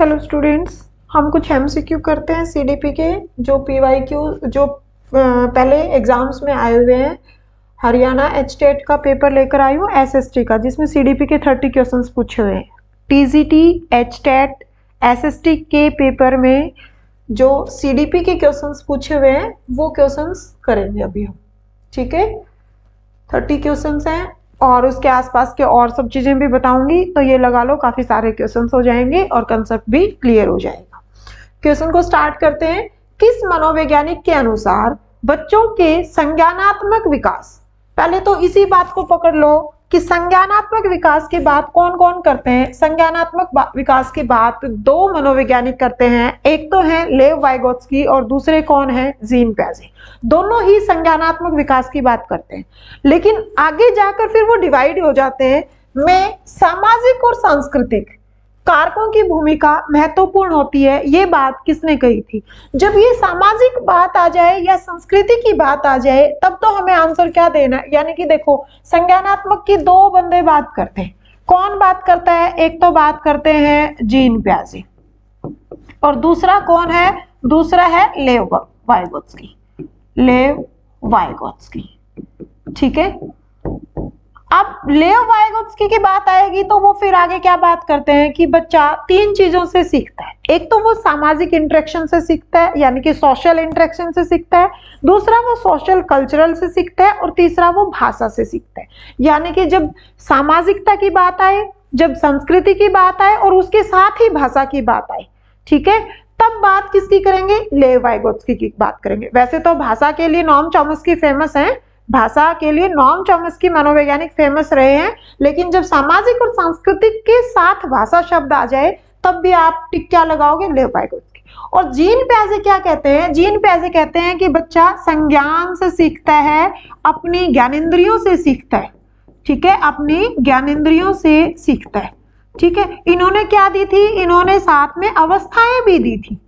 Hello students, हम कुछ MCQ करते हैं सीडीपी के जो पीवाईक्यू जो पहले एग्जाम्स में आए हुए हैं। हरियाणा एचटेट का पेपर लेकर आई हूँ एसएसटी का, जिसमें सीडीपी के 30 क्वेश्चंस पूछे हुए हैं। टीजीटी एचटेट एसएसटी के पेपर में जो सीडीपी के क्वेश्चंस पूछे हुए हैं वो क्वेश्चंस करेंगे अभी हम। ठीक है, 30 क्वेश्चंस हैं और उसके आसपास के और सब चीजें भी बताऊंगी, तो ये लगा लो काफी सारे क्वेश्चंस हो जाएंगे और कंसेप्ट भी क्लियर हो जाएगा। क्वेश्चन को स्टार्ट करते हैं। किस मनोवैज्ञानिक के अनुसार बच्चों के संज्ञानात्मक विकास, पहले तो इसी बात को पकड़ लो कि संज्ञानात्मक विकास की बात कौन कौन करते हैं। संज्ञानात्मक विकास की बात दो मनोवैज्ञानिक करते हैं, एक तो है लेव वाइगोत्स्की और दूसरे कौन है, जीन पियाजे। दोनों ही संज्ञानात्मक विकास की बात करते हैं, लेकिन आगे जाकर फिर वो डिवाइड हो जाते हैं में सामाजिक और सांस्कृतिक कारकों की भूमिका महत्वपूर्ण होती है। ये बात किसने कही थी? जब ये सामाजिक बात आ जाए या संस्कृति की बात आ जाए तब तो हमें आंसर क्या देना है। यानी कि देखो, संज्ञानात्मक की दो बंदे बात करते हैं। कौन बात करता है? एक तो बात करते हैं जीन पियाजे और दूसरा कौन है? दूसरा है लेव वाइगोत्स्की। लेव वाइगोत्स्की, ठीक है। अब लेव वाइगोत्स्की की बात आएगी तो वो फिर आगे क्या बात करते हैं कि बच्चा तीन चीजों से सीखता है। एक तो वो सामाजिक इंटरेक्शन से सीखता है, यानी कि सोशल इंटरेक्शन से सीखता है। दूसरा वो सोशल कल्चरल से सीखता है और तीसरा वो भाषा से सीखता है। यानी कि जब सामाजिकता की बात आए, जब संस्कृति की बात आए और उसके साथ ही भाषा की बात आए, ठीक है, तब बात किसकी करेंगे? लेव वाइगोत्स्की की बात करेंगे। वैसे तो भाषा के लिए नॉम चॉम्स्की फेमस हैं, भाषा के लिए नॉम चॉम्स्की मनोवैज्ञानिक फेमस रहे हैं, लेकिन जब सामाजिक और सांस्कृतिक के साथ भाषा शब्द आ जाए तब भी आप टिक क्या लगाओगे? लेव वाइगोत्स्की। और जीन पियाजे क्या कहते हैं? जीन पियाजे कहते हैं कि बच्चा संज्ञान से सीखता है, अपनी ज्ञानेंद्रियों से सीखता है, ठीक है, अपनी ज्ञानेंद्रियों से सीखता है, ठीक है। इन्होंने क्या दी थी? इन्होंने साथ में अवस्थाएं भी दी थी,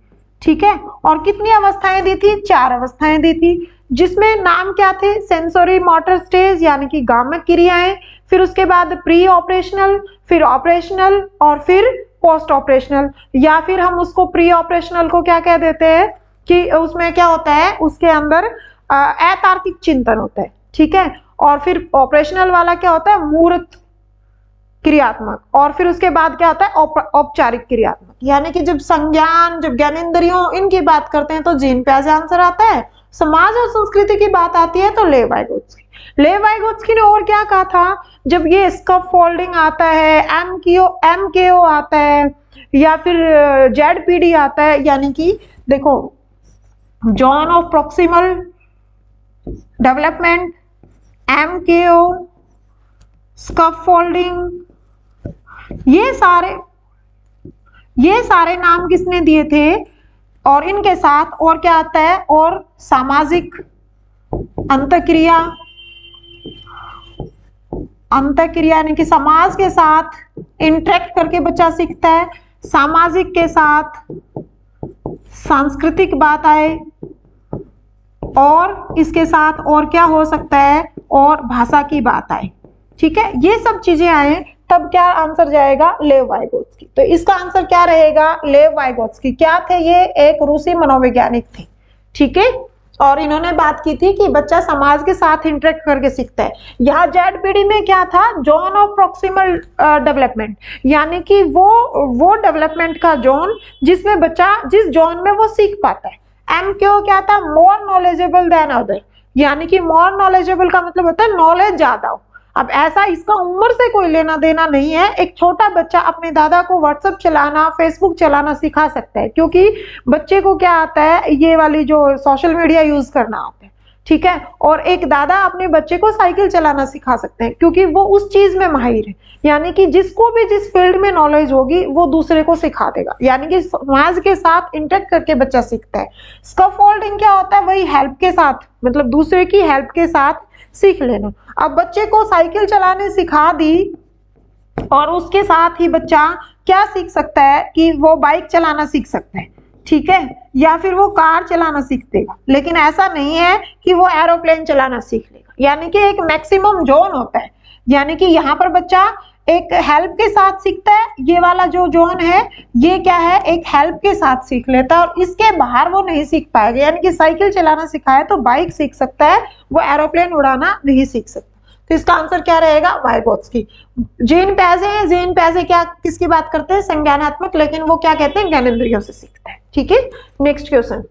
ठीक है। और कितनी अवस्थाएं दी थी? 4 अवस्थाएं दी थी, जिसमें नाम क्या थे? सेंसोरी मोटर स्टेज, यानी कि गामक क्रियाएं, फिर उसके बाद प्री ऑपरेशनल, फिर ऑपरेशनल और फिर पोस्ट ऑपरेशनल। या फिर हम उसको प्री ऑपरेशनल को क्या कह देते हैं कि उसमें क्या होता है, उसके अंदर अतार्किक चिंतन होता है, ठीक है। और फिर ऑपरेशनल वाला क्या होता है? मूर्त क्रियात्मक। और फिर उसके बाद क्या होता है? औपचारिक क्रियात्मक। यानी कि जब संज्ञान, जब ज्ञानेंद्रियों इनकी बात करते हैं तो जीन पियाजे आंसर आता है। समाज और संस्कृति की बात आती है तो लेव वाइगोत्स्की। लेव वाइगोत्स्की ने और क्या कहा था? जब ये स्कैफोल्डिंग आता है, एमकेओ आता है या फिर जेडपीडी आता है, यानी कि देखो zone of proximal development, MKO, scaffolding, ये सारे नाम किसने दिए थे? और इनके साथ और क्या आता है? और सामाजिक अंतःक्रिया, यानी कि समाज के साथ इंटरेक्ट करके बच्चा सीखता है। सामाजिक के साथ सांस्कृतिक बात आए और इसके साथ और क्या हो सकता है? और भाषा की बात आए, ठीक है। ये सब चीजें आए तब क्या आंसर जाएगा? लेव वाइगोत्स्की। तो इसका आंसर क्या रहेगा? लेव वाइगोत्स्की। क्या थे ये? एक रूसी मनोवैज्ञानिक थे, ठीक है। और इन्होंने बात की थी कि बच्चा समाज के साथ इंटरेक्ट करके सीखता है। यहाँ जेडपीडी में क्या था? जोन ऑफ प्रॉक्सिमल डेवलपमेंट, यानी कि वो डेवलपमेंट का जोन जिसमें बच्चा जिस जोन में वो सीख पाता है। एमक्यू क्या था? मोर नॉलेजेबल देन अदर, यानी कि मोर नॉलेजेबल का मतलब होता है नॉलेज ज्यादा हो। अब ऐसा इसका उम्र से कोई लेना देना नहीं है। एक छोटा बच्चा अपने दादा को व्हाट्सएप चलाना, फेसबुक चलाना सिखा सकता है, क्योंकि बच्चे को क्या आता है? ये वाली जो सोशल मीडिया यूज करना आता है, ठीक है। और एक दादा अपने बच्चे को साइकिल चलाना सिखा सकते हैं, क्योंकि वो उस चीज में माहिर है। यानी कि जिसको भी जिस फील्ड में नॉलेज होगी वो दूसरे को सिखा देगा। यानी कि समाज के साथ इंटरेक्ट करके बच्चा सीखता है। स्कैफोल्डिंग क्या होता है? वही हेल्प के साथ, मतलब दूसरे की हेल्प के साथ सीख लेना। अब बच्चे को साइकिल चलाने सिखा दी और उसके साथ ही बच्चा क्या सीख सकता है कि वो बाइक चलाना सीख सकता है, ठीक है, या फिर वो कार चलाना सीख देगा। लेकिन ऐसा नहीं है कि वो एरोप्लेन चलाना सीख लेगा। यानी कि एक मैक्सिमम जोन होता है, यानी कि यहाँ पर बच्चा एक हेल्प के साथ सीखता है, ये वाला जो जोन है ये क्या है, एक हेल्प के साथ सीख लेता है और इसके बाहर वो नहीं सीख पाएगा। यानी कि साइकिल चलाना सिखाए तो बाइक सीख सकता है, वो एरोप्लेन उड़ाना नहीं सीख सकता। तो इसका आंसर क्या रहेगा, वाइगोत्स्की। जीन पैजे है, जीन पैजे क्या किसकी बात करते हैं, संज्ञानात्मक, लेकिन वो क्या कहते हैं, ज्ञानेंद्रियों से सीखता है। ठीक है, नेक्स्ट क्वेश्चन।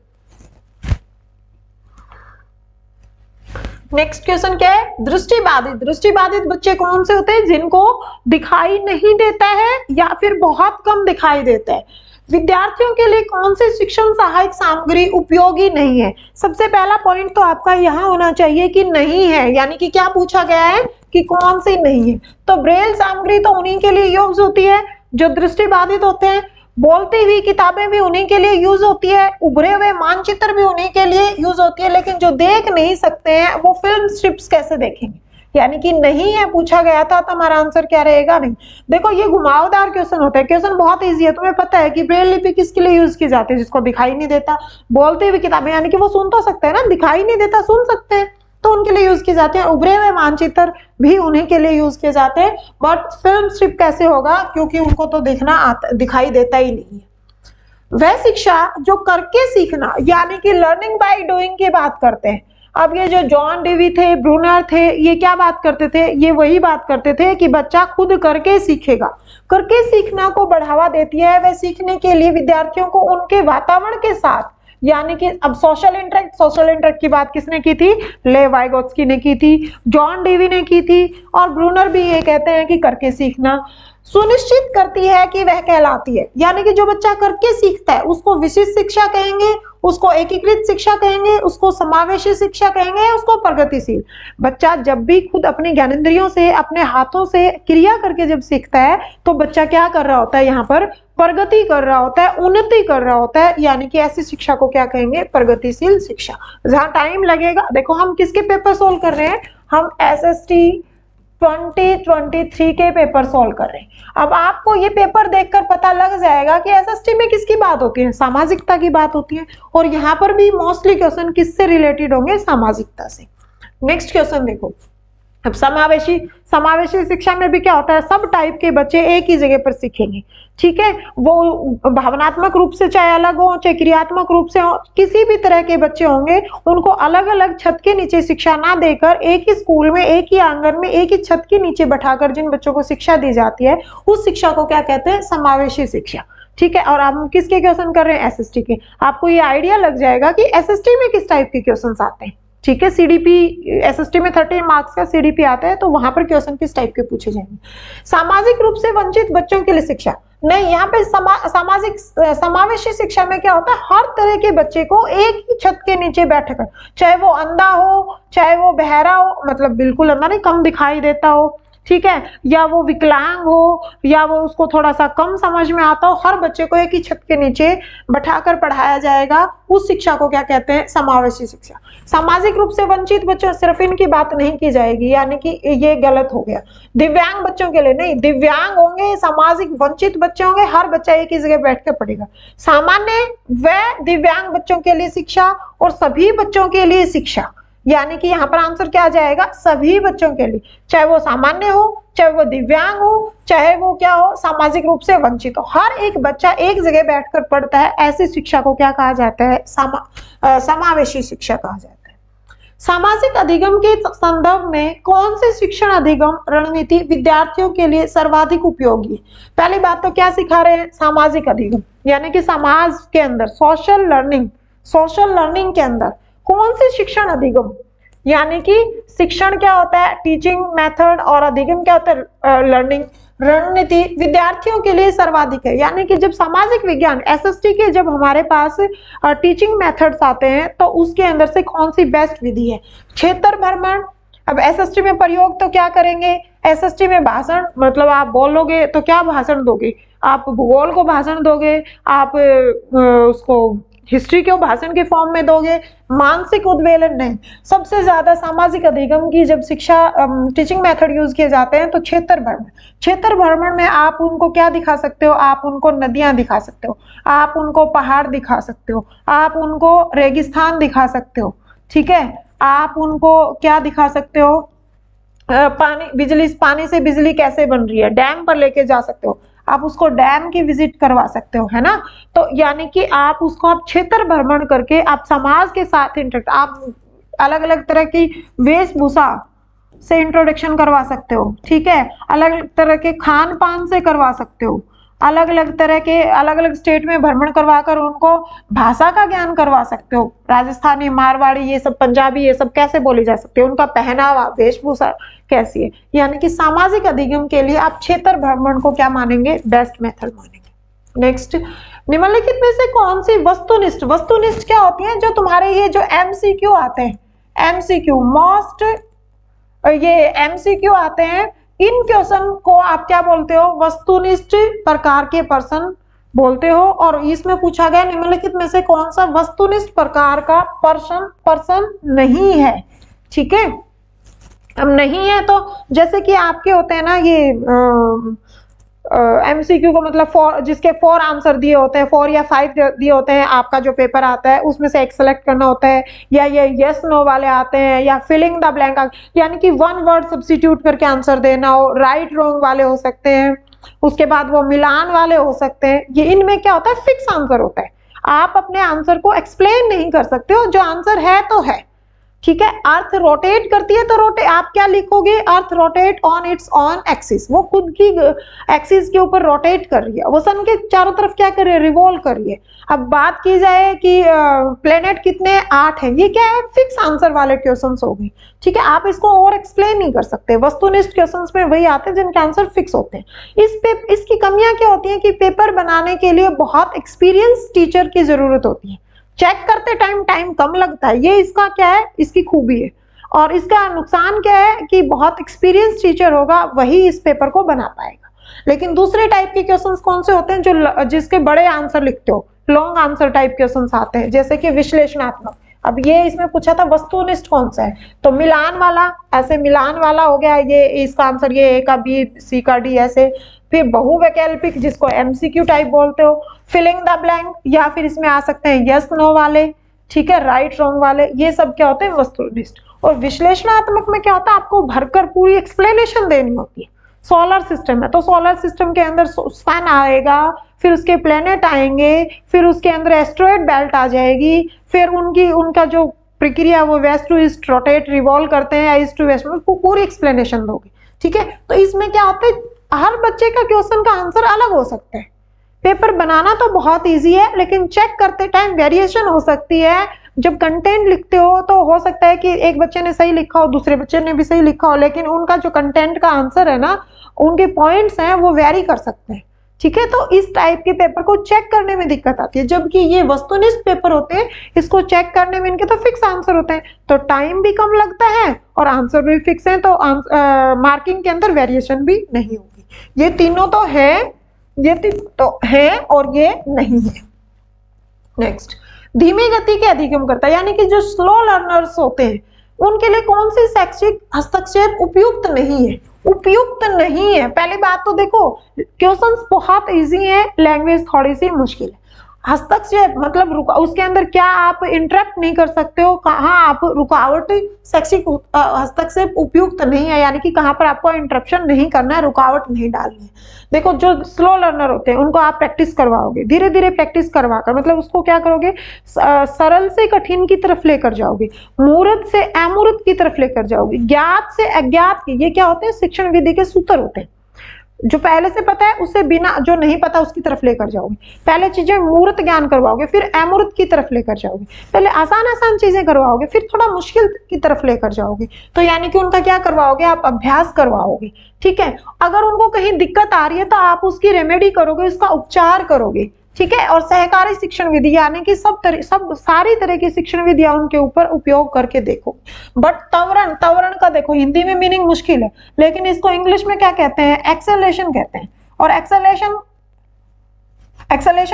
नेक्स्ट क्वेश्चन क्या है, दृष्टिबाधित। दृष्टिबाधित बच्चे कौन से होते हैं, जिनको दिखाई नहीं देता है या फिर बहुत कम दिखाई देता है। विद्यार्थियों के लिए कौन सी शिक्षण सहायक सामग्री उपयोगी नहीं है। सबसे पहला पॉइंट तो आपका यहाँ होना चाहिए कि नहीं है, यानी कि क्या पूछा गया है कि कौन सी नहीं है। तो ब्रेल सामग्री तो उन्हीं के लिए यूज होती है जो दृष्टिबाधित होते हैं, बोलती हुई किताबें भी उन्हीं के लिए यूज होती है, उभरे हुए मानचित्र भी उन्हीं के लिए यूज होती है, लेकिन जो देख नहीं सकते हैं वो फिल्म स्ट्रिप्स कैसे देखेंगे। यानी कि नहीं है पूछा गया था, तो हमारा आंसर क्या रहेगा, नहीं। देखो ये घुमावदार क्वेश्चन होता है, क्वेश्चन बहुत इजी है, तुम्हें पता है कि ब्रेल लिपि किसके लिए यूज की जाती है, जिसको दिखाई नहीं देता। बोलती हुई किताबें यानी कि वो सुन तो सकते हैं ना, दिखाई नहीं देता सुन सकते हैं, तो उनके लिए यूज किए जाते हैं। उभरे हुए मानचित्र भी उन्हीं के लिए यूज किए जाते हैं, बट फिल्म स्ट्रिप कैसे होगा, क्योंकि उनको तो दिखाई देता ही नहीं है। वह शिक्षा जो करके सीखना यानी कि लर्निंग बाय डूइंग की बात करते हैं। अब ये जो जॉन डेवी थे, ब्रूनर थे, ये क्या बात करते थे, ये वही बात करते थे कि बच्चा खुद करके सीखेगा। करके सीखना को बढ़ावा देती है। वह सीखने के लिए विद्यार्थियों को उनके वातावरण के साथ, यानी कि अब सोशल इंटरेक्ट की बात किसने की थी, ले वाइगोत्स्की ने की थी, जॉन डेवी ने की थी, और ब्रूनर भी ये कहते हैं कि करके सीखना सुनिश्चित करती है कि वह कहलाती है। यानी कि जो बच्चा करके सीखता है उसको विशिष्ट शिक्षा कहेंगे, उसको एकीकृत शिक्षा कहेंगे, उसको समावेशी शिक्षा कहेंगे, उसको प्रगतिशील। बच्चा जब भी खुद अपने ज्ञानेंद्रियों से, अपने हाथों से क्रिया करके जब सीखता है तो बच्चा क्या कर रहा होता है, यहाँ पर प्रगति कर रहा होता है, उन्नति कर रहा होता है। यानी कि ऐसी शिक्षा को क्या कहेंगे, प्रगतिशील शिक्षा। जहां टाइम लगेगा, देखो हम किसके पेपर सोल्व कर रहे हैं, हम SST 2023 के पेपर सोल्व कर रहे हैं। अब आपको ये पेपर देखकर पता लग जाएगा कि SST में किसकी बात होती है, सामाजिकता की बात होती है, और यहाँ पर भी मोस्टली क्वेश्चन किससे रिलेटेड होंगे, सामाजिकता से। नेक्स्ट क्वेश्चन देखो, अब समावेशी शिक्षा में भी क्या होता है, सब टाइप के बच्चे एक ही जगह पर सीखेंगे। ठीक है, वो भावनात्मक रूप से चाहे अलग हो, चाहे क्रियात्मक रूप से हो, किसी भी तरह के बच्चे होंगे, उनको अलग अलग छत के नीचे शिक्षा ना देकर एक ही स्कूल में, एक ही आंगन में, एक ही छत के नीचे बैठाकर जिन बच्चों को शिक्षा दी जाती है उस शिक्षा को क्या कहते हैं, समावेशी शिक्षा। ठीक है, और हम किसके क्वेश्चन कर रहे हैं, SST के। आपको ये आइडिया लग जाएगा कि SST में किस टाइप के क्वेश्चन आते हैं। ठीक है, CDP SST में 30 मार्क्स का CDP आता है, तो वहां पर क्वेश्चन किस टाइप के पूछे जाएंगे। सामाजिक रूप से वंचित बच्चों के लिए शिक्षा नहीं, यहाँ पे सामाजिक समावेशी शिक्षा में क्या होता है, हर तरह के बच्चे को एक ही छत के नीचे बैठकर, चाहे वो अंधा हो, चाहे वो बहरा हो, मतलब बिल्कुल अंधा नहीं, कम दिखाई देता हो, ठीक है, या वो विकलांग हो, या वो उसको थोड़ा सा कम समझ में आता हो, हर बच्चे को एक ही छत के नीचे बैठाकर पढ़ाया जाएगा। उस शिक्षा को क्या कहते हैं, समावेशी शिक्षा। सामाजिक रूप से वंचित बच्चों, सिर्फ इनकी बात नहीं की जाएगी, यानी कि ये गलत हो गया। दिव्यांग बच्चों के लिए नहीं, दिव्यांग होंगे, सामाजिक वंचित बच्चे होंगे, हर बच्चा एक ही जगह बैठ कर पढ़ेगा। सामान्य व दिव्यांग बच्चों के लिए शिक्षा और सभी बच्चों के लिए शिक्षा, यानी कि यहाँ पर आंसर क्या आ जाएगा, सभी बच्चों के लिए, चाहे वो सामान्य हो, चाहे वो दिव्यांग हो, चाहे वो क्या हो, सामाजिक रूप से वंचित हो, हर एक बच्चा एक जगह बैठकर पढ़ता है। ऐसी शिक्षा को क्या कहा जाता है, समावेशी शिक्षा कहा जाता है। सामाजिक अधिगम के संदर्भ में कौन से शिक्षण अधिगम रणनीति विद्यार्थियों के लिए सर्वाधिक उपयोगी है। पहली बात तो क्या सिखा रहे हैं, सामाजिक अधिगम, यानी कि समाज के अंदर सोशल लर्निंग के अंदर कौन से शिक्षण अधिगम, यानी कि शिक्षण क्या होता है, टीचिंग मेथड, और अधिगम क्या होता है, लर्निंग रणनीति विद्यार्थियों के लिए सर्वाधिक है। यानी कि जब सामाजिक विज्ञान SST के जब हमारे पास टीचिंग मेथड्स आते हैं तो उसके अंदर से कौन सी बेस्ट विधि है, क्षेत्र भ्रमण। अब SST में प्रयोग तो क्या करेंगे, SST में भाषण, मतलब आप बोलोगे तो क्या भाषण दोगे, आप भूगोल को भाषण दोगे, आप उसको हिस्ट्री को भाषण के फॉर्म में दोगे, मानसिक उद्वेलन नहीं। सबसे ज्यादा सामाजिक अधिगम की जब शिक्षा टीचिंग मेथड यूज किए जाते हैं तो क्षेत्र भ्रमण में आप उनको क्या दिखा सकते हो, आप उनको नदियां दिखा सकते हो, आप उनको पहाड़ दिखा सकते हो, आप उनको रेगिस्तान दिखा सकते हो, ठीक है, आप उनको क्या दिखा सकते हो, पानी से बिजली कैसे बन रही है, डैम पर लेके जा सकते हो, आप उसको डैम की विजिट करवा सकते हो, है ना। तो यानी कि आप उसको आप क्षेत्र भ्रमण करके आप समाज के साथ इंटरेक्ट, आप अलग अलग तरह की वेशभूषा से इंट्रोडक्शन करवा सकते हो, ठीक है, अलग अलग तरह के खान पान से करवा सकते हो, अलग अलग तरह के अलग अलग स्टेट में भ्रमण करवाकर उनको भाषा का ज्ञान करवा सकते हो, राजस्थानी, मारवाड़ी, ये सब पंजाबी, ये सब कैसे बोली जा सकती है, उनका पहनावा, वेशभूषा कैसी है। यानी कि सामाजिक अधिगम के लिए आप क्षेत्र भ्रमण को क्या मानेंगे, बेस्ट मेथड मानेंगे। नेक्स्ट, निम्नलिखित में से कौन सी वस्तुनिष्ठ, वस्तुनिष्ठ क्या होती है, जो तुम्हारे ये जो एमसीक्यू आते हैं, एमसीक्यू मोस्ट, ये एमसीक्यू आते हैं, इन क्वेश्चन को आप क्या बोलते हो, वस्तुनिष्ठ प्रकार के प्रश्न बोलते हो। और इसमें पूछा गया निम्नलिखित में से कौन सा वस्तुनिष्ठ प्रकार का प्रश्न नहीं है, ठीक है। अब नहीं है तो जैसे कि आपके होते हैं ना ये एमसीक्यू को मतलब फॉर, जिसके 4 आंसर दिए होते हैं, 4 या 5 दिए होते हैं, आपका जो पेपर आता है उसमें से एक सेलेक्ट करना होता है, या ये यस नो वाले आते हैं, या फिलिंग द ब्लैंक, यानी कि 1 वर्ड सब्स्टिट्यूट करके आंसर देना हो, राइट रॉन्ग वाले हो सकते हैं, उसके बाद वो मिलान वाले हो सकते हैं। ये इनमें क्या होता है, फिक्स आंसर होता है, आप अपने आंसर को एक्सप्लेन नहीं कर सकते हो, जो आंसर है तो है, ठीक है। अर्थ रोटेट करती है तो आप क्या लिखोगे, earth rotate on it's on axis, वो खुद की एक्सिस के ऊपर रोटेट कर रही है, वो सन के चारों तरफ क्या कर रही है, रिवॉल्व कर रही है। अब बात की जाए कि प्लेनेट कितने, 8 है, ये क्या है, फिक्स आंसर वाले क्वेश्चंस हो गए, ठीक है, आप इसको और एक्सप्लेन नहीं कर सकते। वस्तुनिष्ठ क्वेश्चंस में वही आते हैं जिनके आंसर फिक्स होते हैं। इसकी कमियां क्या होती है कि पेपर बनाने के लिए बहुत एक्सपीरियंस टीचर की जरूरत होती है, चेक करते टाइम कम लगता है, ये इसका क्या है, इसकी खूबी है। और इसका नुकसान क्या है कि बहुत एक्सपीरियंस टीचर होगा वही इस पेपर को बना पाएगा। लेकिन दूसरे टाइप के क्वेश्चंस कौन से होते हैं, जो जिसके बड़े आंसर लिखते हो, लॉन्ग आंसर टाइप क्वेश्चंस आते हैं, जैसे कि विश्लेषणात्मक। अब ये इसमें पूछा था वस्तुनिष्ठ कौन सा है, तो मिलान वाला, ऐसे मिलान वाला हो गया, ये इसका आंसर ये ए का बी, सी का डी, ऐसे। फिर बहुवैकल्पिक, जिसको एमसीक्यू टाइप बोलते हो, फिलिंग द ब्लैंक, या फिर इसमें आ सकते हैं यस नो वाले, ठीक है, राइट रॉन्ग वाले, ये सब क्या होते हैं, वस्तुनिष्ठ। और विश्लेषणात्मक में क्या होता है, आपको भरकर पूरी एक्सप्लेनेशन देनी होती है। सोलर सिस्टम है तो सोलर सिस्टम के अंदर सन आएगा, फिर उसके प्लेनेट आएंगे, फिर उसके अंदर एस्ट्रॉयड बेल्ट आ जाएगी, फिर उनका जो प्रक्रिया वो west to east rotate revolve करते हैं, ईस्ट टू वेस्ट में पूरी एक्सप्लेनेशन दोगे, ठीक है। तो इसमें क्या होता है, हर बच्चे का क्वेश्चन का आंसर अलग हो सकता है। पेपर बनाना तो बहुत इजी है, लेकिन चेक करते टाइम वेरिएशन हो सकती है। जब कंटेंट लिखते हो तो हो सकता है कि एक बच्चे ने सही लिखा हो, दूसरे बच्चे ने भी सही लिखा हो, लेकिन उनका जो कंटेंट का आंसर है ना, उनके पॉइंट्स हैं वो वेरी कर सकते हैं, ठीक है। तो इस टाइप के पेपर को चेक करने में दिक्कत आती है, जबकि ये वस्तुनिष्ठ पेपर होते हैं, इसको चेक करने में इनके तो फिक्स आंसर होते हैं, तो टाइम भी कम लगता है और आंसर भी फिक्स है, तो मार्किंग के अंदर वेरिएशन भी नहीं होगी। ये तीनों तो है, ये तो है और ये नहीं है। नेक्स्ट, धीमी गति के अधिगम करता है, यानी कि जो स्लो लर्नर्स होते हैं उनके लिए कौन सी शैक्षिक हस्तक्षेप उपयुक्त नहीं है, उपयुक्त नहीं है। पहली बात तो देखो, क्वेश्चंस बहुत इजी है, लैंग्वेज थोड़ी सी मुश्किल है। हस्तक्षेप मतलब उसके अंदर क्या आप इंटरप्ट नहीं कर सकते हो, कहाँ आप रुकावट, शैक्षिक हस्तक्षेप उपयुक्त नहीं है, यानी कि कहाँ पर आपको इंटरप्शन नहीं करना है, रुकावट नहीं डालनी है। देखो, जो स्लो लर्नर होते हैं उनको आप प्रैक्टिस करवाओगे, धीरे धीरे प्रैक्टिस करवाकर, मतलब उसको क्या करोगे, सरल से कठिन की तरफ लेकर जाओगे, मूर्त से अमूर्त की तरफ लेकर जाओगे, ज्ञात से अज्ञात की, ये क्या होते हैं, शिक्षण विधि के सूत्र होते हैं। जो पहले से पता है उससे बिना, जो नहीं पता उसकी तरफ लेकर जाओगे। पहले चीजें मूर्त ज्ञान करवाओगे, फिर अमूर्त की तरफ लेकर जाओगे। पहले आसान आसान चीजें करवाओगे, फिर थोड़ा मुश्किल की तरफ लेकर जाओगे। तो यानी कि उनका क्या करवाओगे, आप अभ्यास करवाओगे, ठीक है। अगर उनको कहीं दिक्कत आ रही है तो आप उसकी रेमेडी करोगे, उसका उपचार करोगे, ठीक है। और सहकारी शिक्षण विधि, यानी कि सारी तरह की शिक्षण विधियां उनके ऊपर उपयोग करके देखो। बट त्वरण का देखो, हिंदी में मीनिंग मुश्किल है, लेकिन इसको इंग्लिश में क्या कहते हैं, एक्सेलरेशन कहते हैं। और एक्सेलरेशन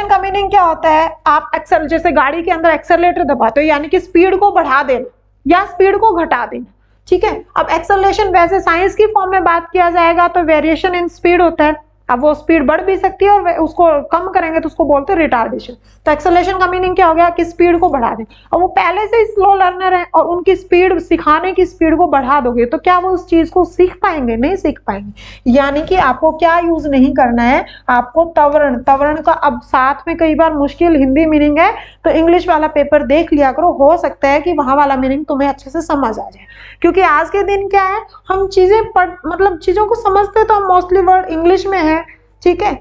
का मीनिंग क्या होता है, आप जैसे गाड़ी के अंदर एक्सेलरेटर दबाते हो, यानी कि स्पीड को बढ़ा देना या स्पीड को घटा देना, ठीक है। अब एक्सेलरेशन वैसे साइंस की फॉर्म में बात किया जाएगा तो वेरिएशन इन स्पीड होता है, अब वो स्पीड बढ़ भी सकती है और उसको कम करेंगे तो उसको बोलते हैं रिटार्डेशन। तो एक्सेलरेशन का मीनिंग क्या हो गया कि स्पीड को बढ़ा दें। और वो पहले से स्लो लर्नर है और उनकी स्पीड, सिखाने की स्पीड को बढ़ा दोगे तो क्या वो उस चीज को सीख पाएंगे? नहीं सीख पाएंगे। यानी कि आपको क्या यूज नहीं करना है, आपको तवरण, तवरण का अब साथ में कई बार मुश्किल हिंदी मीनिंग है तो इंग्लिश वाला पेपर देख लिया करो, हो सकता है कि वहां वाला मीनिंग तुम्हें अच्छे से समझ आ जाए। क्योंकि आज के दिन क्या है, हम चीजें पढ़, मतलब चीजों को समझते तो हम मोस्टली वर्ड इंग्लिश में है, ठीक है,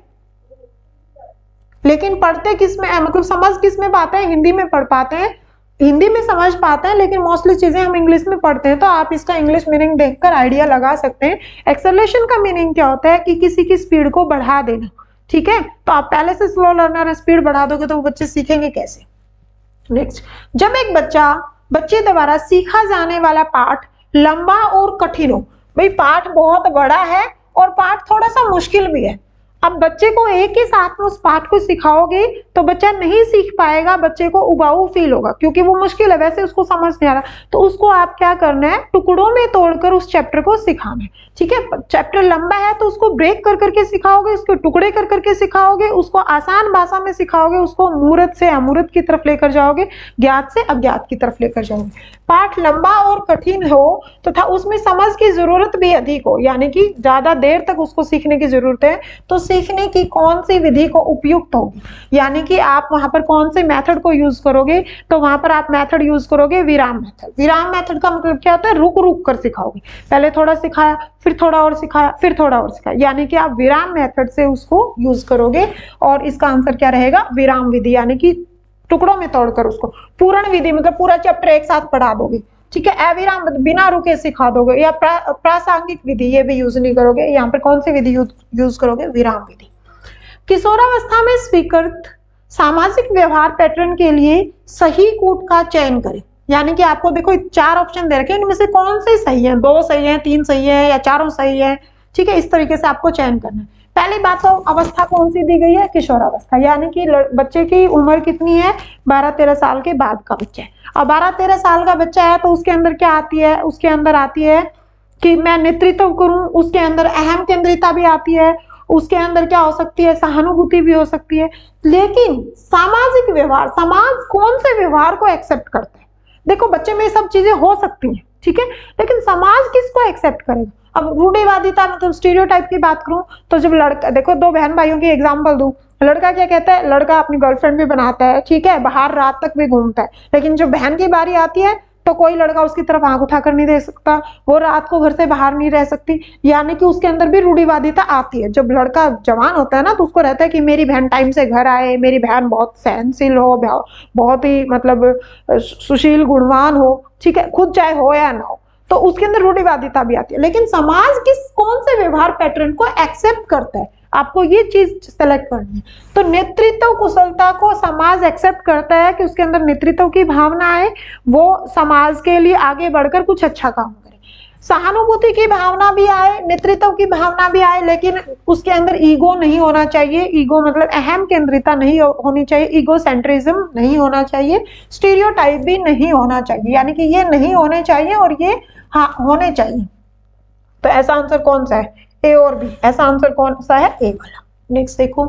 लेकिन पढ़ते किस में, मतलब समझ किस में पाते हैं, हिंदी में पढ़ पाते हैं, हिंदी में समझ पाते हैं, लेकिन मोस्टली चीजें हम इंग्लिश में पढ़ते हैं। तो आप इसका इंग्लिश मीनिंग देखकर आइडिया लगा सकते हैं। एक्सेलरेशन का मीनिंग क्या होता है कि किसी की स्पीड को बढ़ा देना, ठीक है। तो आप पहले से स्लो लर्नर है, स्पीड बढ़ा दोगे तो वो बच्चे सीखेंगे कैसे। नेक्स्ट, जब एक बच्चे द्वारा सीखा जाने वाला पाठ लंबा और कठिन हो। भाई पाठ बहुत बड़ा है और पाठ थोड़ा सा मुश्किल भी है। अब बच्चे को एक ही साथ में उस पाठ को सिखाओगे तो बच्चा नहीं सीख पाएगा, बच्चे को उबाऊ फील होगा क्योंकि वो मुश्किल है, वैसे उसको समझ नहीं आ रहा। तो उसको आप क्या करना है, टुकड़ों में तोड़कर उस चैप्टर को सिखाना है, ठीक है। चैप्टर लंबा है तो उसको ब्रेक कर करके सिखाओगे, उसके टुकड़े कर करके सिखाओगे, उसको आसान भाषा में सिखाओगे, उसको मूर्त से अमूर्त की तरफ लेकर जाओगे, ज्ञात से अज्ञात की तरफ लेकर जाओगे। पाठ लंबा और कठिन हो तथा उसमें समझ की जरूरत भी अधिक हो, यानी कि ज्यादा देर तक उसको सीखने की जरूरत है, तो सीखने की कौन सी विधि को उपयुक्त होगी, यानी कि आप वहां पर कौन से मेथड को यूज करोगे। तो वहां पर आप मेथड यूज करोगे विराम मेथड। विराम मेथड का मतलब क्या होता है, रुक रुक कर सिखाओगे, पहले थोड़ा सिखाया, फिर थोड़ा और सिखाया, फिर थोड़ा और सिखाया, यानी कि आप विराम मेथड से उसको यूज करोगे। और इसका आंसर क्या रहेगा, विराम विधि, यानी कि टुकड़ों में तोड़कर उसको। पूर्ण विधि मतलब पूरा चैप्टर एक साथ पढ़ा दोगे, ठीक है। अविराम बिना रुके सिखा दोगे, या प्रासंगिक विधि, ये भी यूज नहीं करोगे। यहाँ पर कौन सी विधि यूज करोगे, विराम विधि। किशोरावस्था में स्वीकृत सामाजिक व्यवहार पैटर्न के लिए सही कूट का चयन करें, यानी कि आपको देखो 4 ऑप्शन दे रखे हैं, इनमें से कौन से सही है, 2 सही है, 3 सही है या चारों सही है, ठीक है। इस तरीके से आपको चयन करना है। पहली बात तो अवस्था कौन सी दी गई है, किशोरावस्था, यानी कि बच्चे की उम्र कितनी है, 12-13 साल के बाद का बच्चा है। और 12-13 साल का बच्चा है तो उसके अंदर क्या आती है, उसके अंदर आती है कि मैं नेतृत्व करूं, उसके अंदर अहम केंद्रिता भी आती है, उसके अंदर क्या हो सकती है, सहानुभूति भी हो सकती है। लेकिन सामाजिक व्यवहार, समाज कौन से व्यवहार को एक्सेप्ट करता है। देखो बच्चे में सब चीजें हो सकती हैं, ठीक है, लेकिन समाज किसको एक्सेप्ट करेगा। अब रूढ़िवादिता मतलब स्टीरियोटाइप की बात करूं तो जब लड़का, देखो 2 बहन भाइयों की एग्जांपल दूं, लड़का क्या कहता है, लड़का अपनी गर्लफ्रेंड भी बनाता है, ठीक है, बाहर रात तक भी घूमता है, लेकिन जब बहन की बारी आती है तो कोई लड़का उसकी तरफ आंख उठाकर नहीं देख सकता, वो रात को घर से बाहर नहीं रह सकती, यानी कि उसके अंदर भी रूढ़िवादिता आती है। जब लड़का जवान होता है ना तो उसको रहता है कि मेरी बहन टाइम से घर आए, मेरी बहन बहुत सहनशील हो, बहुत ही मतलब सुशील गुणवान हो, ठीक है, खुद चाहे हो या ना हो, तो उसके अंदर रूढ़िवादिता भी आती है। लेकिन समाज किस कौन से व्यवहार पैटर्न को एक्सेप्ट करता है, आपको ये चीज सेलेक्ट करनी है। तो नेतृत्व कुशलता को समाज एक्सेप्ट करता है कि उसके अंदर नेतृत्व की भावना है, वो समाज के लिए आगे बढ़कर कुछ अच्छा काम करे। सहानुभूति की भावना भी आए, नेतृत्व की भावना भी आए, लेकिन उसके अंदर ईगो नहीं होना चाहिए। ईगो मतलब अहम केंद्रिता नहीं होनी चाहिए, ईगो सेंट्रिज्म नहीं होना चाहिए, स्टीरियोटाइप भी नहीं होना चाहिए, यानी कि ये नहीं होने चाहिए और ये हाँ होने चाहिए। तो ऐसा आंसर कौन सा है, ए और बी। ऐसा आंसर कौन सा है, ए वाला। नेक्स्ट देखो,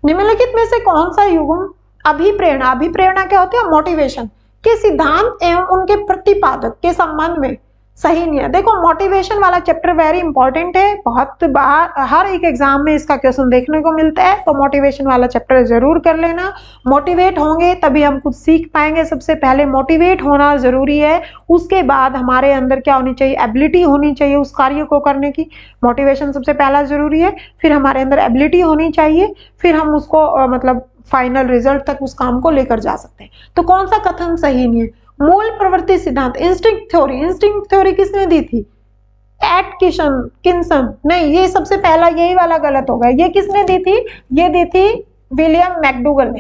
निम्नलिखित में से कौन सा युग्म अभिप्रेरणा, अभिप्रेरणा क्या होती है, मोटिवेशन के सिद्धांत एवं उनके प्रतिपादक के संबंध में सही नहीं है। देखो मोटिवेशन वाला चैप्टर वेरी इंपॉर्टेंट है, बहुत बार हर एक एग्जाम में इसका क्वेश्चन देखने को मिलता है, तो मोटिवेशन वाला चैप्टर जरूर कर लेना। मोटिवेट होंगे तभी हम कुछ सीख पाएंगे। सबसे पहले मोटिवेट होना जरूरी है, उसके बाद हमारे अंदर क्या होनी चाहिए, एबिलिटी होनी चाहिए उस कार्य को करने की। मोटिवेशन सबसे पहला जरूरी है, फिर हमारे अंदर एबिलिटी होनी चाहिए, फिर हम उसको मतलब फाइनल रिजल्ट तक उस काम को लेकर जा सकते हैं। तो कौन सा कथन सही नहीं है, मूल प्रवृत्ति सिद्धांत, इंस्टिंक्ट थ्योरी। इंस्टिंक्ट थ्योरी किसने दी थी, एटकिंसन, नहीं ये सबसे पहला यही वाला गलत हो गया। ये किसने दी थी, ये दी थी विलियम मैकडूगल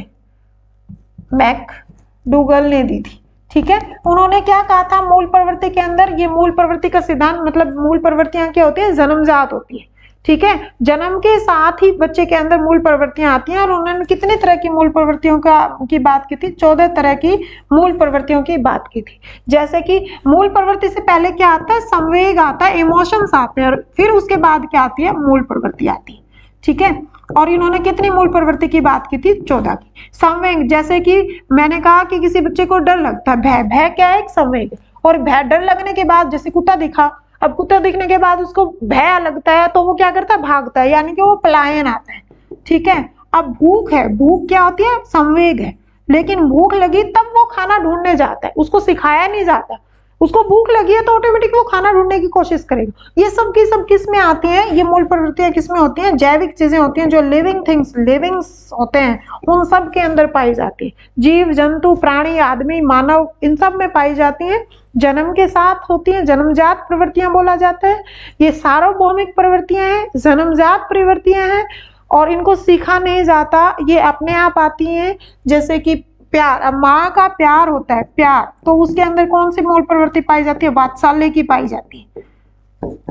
ने दी थी, ठीक है। उन्होंने क्या कहा था, मूल प्रवृत्ति के अंदर, ये मूल प्रवृत्ति का सिद्धांत मतलब मूल प्रवृत्तियां क्या होती है, जन्मजात होती है, ठीक है। जन्म के साथ ही बच्चे के अंदर मूल प्रवृत्तियां आती हैं, और उन्होंने कितने तरह की मूल प्रवृत्तियों की बात की थी, 14 तरह की मूल प्रवृत्तियों की बात की थी। जैसे कि मूल प्रवृत्ति से पहले क्या आता है, संवेग आता है, इमोशंस आते हैं, और फिर उसके बाद क्या आती है, मूल प्रवृत्ति आती है, ठीक है। और इन्होंने कितनी मूल प्रवृत्ति की बात की थी? 14 की। संवेग, जैसे कि मैंने कहा कि किसी बच्चे को डर लगता है, भय, भय क्या है? एक संवेग। और भय, डर लगने के बाद जैसे कुत्ता दिखा, अब कुत्ता दिखने के बाद उसको भय लगता है तो वो क्या करता है? भागता है, यानी कि वो पलायन आता है, ठीक है। अब भूख है, भूख क्या होती है? संवेग है। लेकिन भूख लगी तब वो खाना ढूंढने जाता है, उसको सिखाया नहीं जाता। उसको भूख लगी है तो ऑटोमेटिक वो खाना ढूंढने की कोशिश करेगा। ये सब की सब किस में आती हैं? ये मूल प्रवृत्तियां किस में होती हैं? जैविक चीजें होती हैं, जो लिविंग थिंग्स, लिविंग्स होते हैं, उन सब के अंदर पाई जाती है। जीव जंतु, प्राणी, आदमी, मानव, इन सब में पाई जाती है। जन्म के साथ होती है, जन्मजात प्रवृत्तियां बोला जाता है। ये सार्वभौमिक प्रवृत्तियां हैं, जन्मजात प्रवृत्तियां हैं, और इनको सीखा नहीं जाता, ये अपने आप आती हैं। जैसे कि प्यार, अब माँ का प्यार होता है, प्यार, तो उसके अंदर कौन सी मूल प्रवृत्ति पाई जाती है? वात्सल्य की पाई जाती है,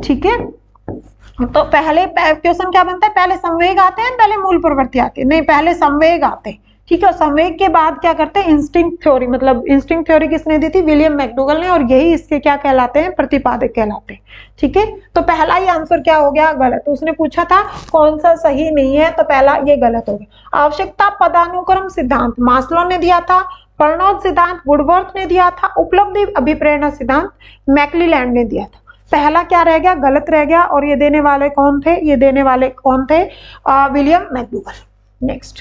ठीक है। तो पहले क्वेश्चन क्या बनता है? पहले संवेग आते हैं, पहले मूल प्रवृत्ति आती है? नहीं, पहले संवेग आते हैं, ठीक है। संवेग के बाद क्या करते हैं? इंस्टिंक्ट थ्योरी, मतलब इंस्टिंक्ट थ्योरी किसने दी थी? विलियम मैकडूगल ने, और यही इसके क्या कहलाते हैं? प्रतिपादक कहलाते हैं, ठीक है। तो पहला ही आंसर क्या हो गया? गलत। तो उसने पूछा था कौन सा सही नहीं है, तो पहला ये गलत हो गया। आवश्यकता पदानुक्रम सिद्धांत मास्लो ने दिया था, पर्नोद सिद्धांत वुडवर्थ ने दिया था, उपलब्धि अभिप्रेरणा सिद्धांत मैक्लीलैंड ने दिया था। पहला क्या रह गया? गलत रह गया। और ये देने वाले कौन थे? ये देने वाले कौन थे? William McDougall. नेक्स्ट,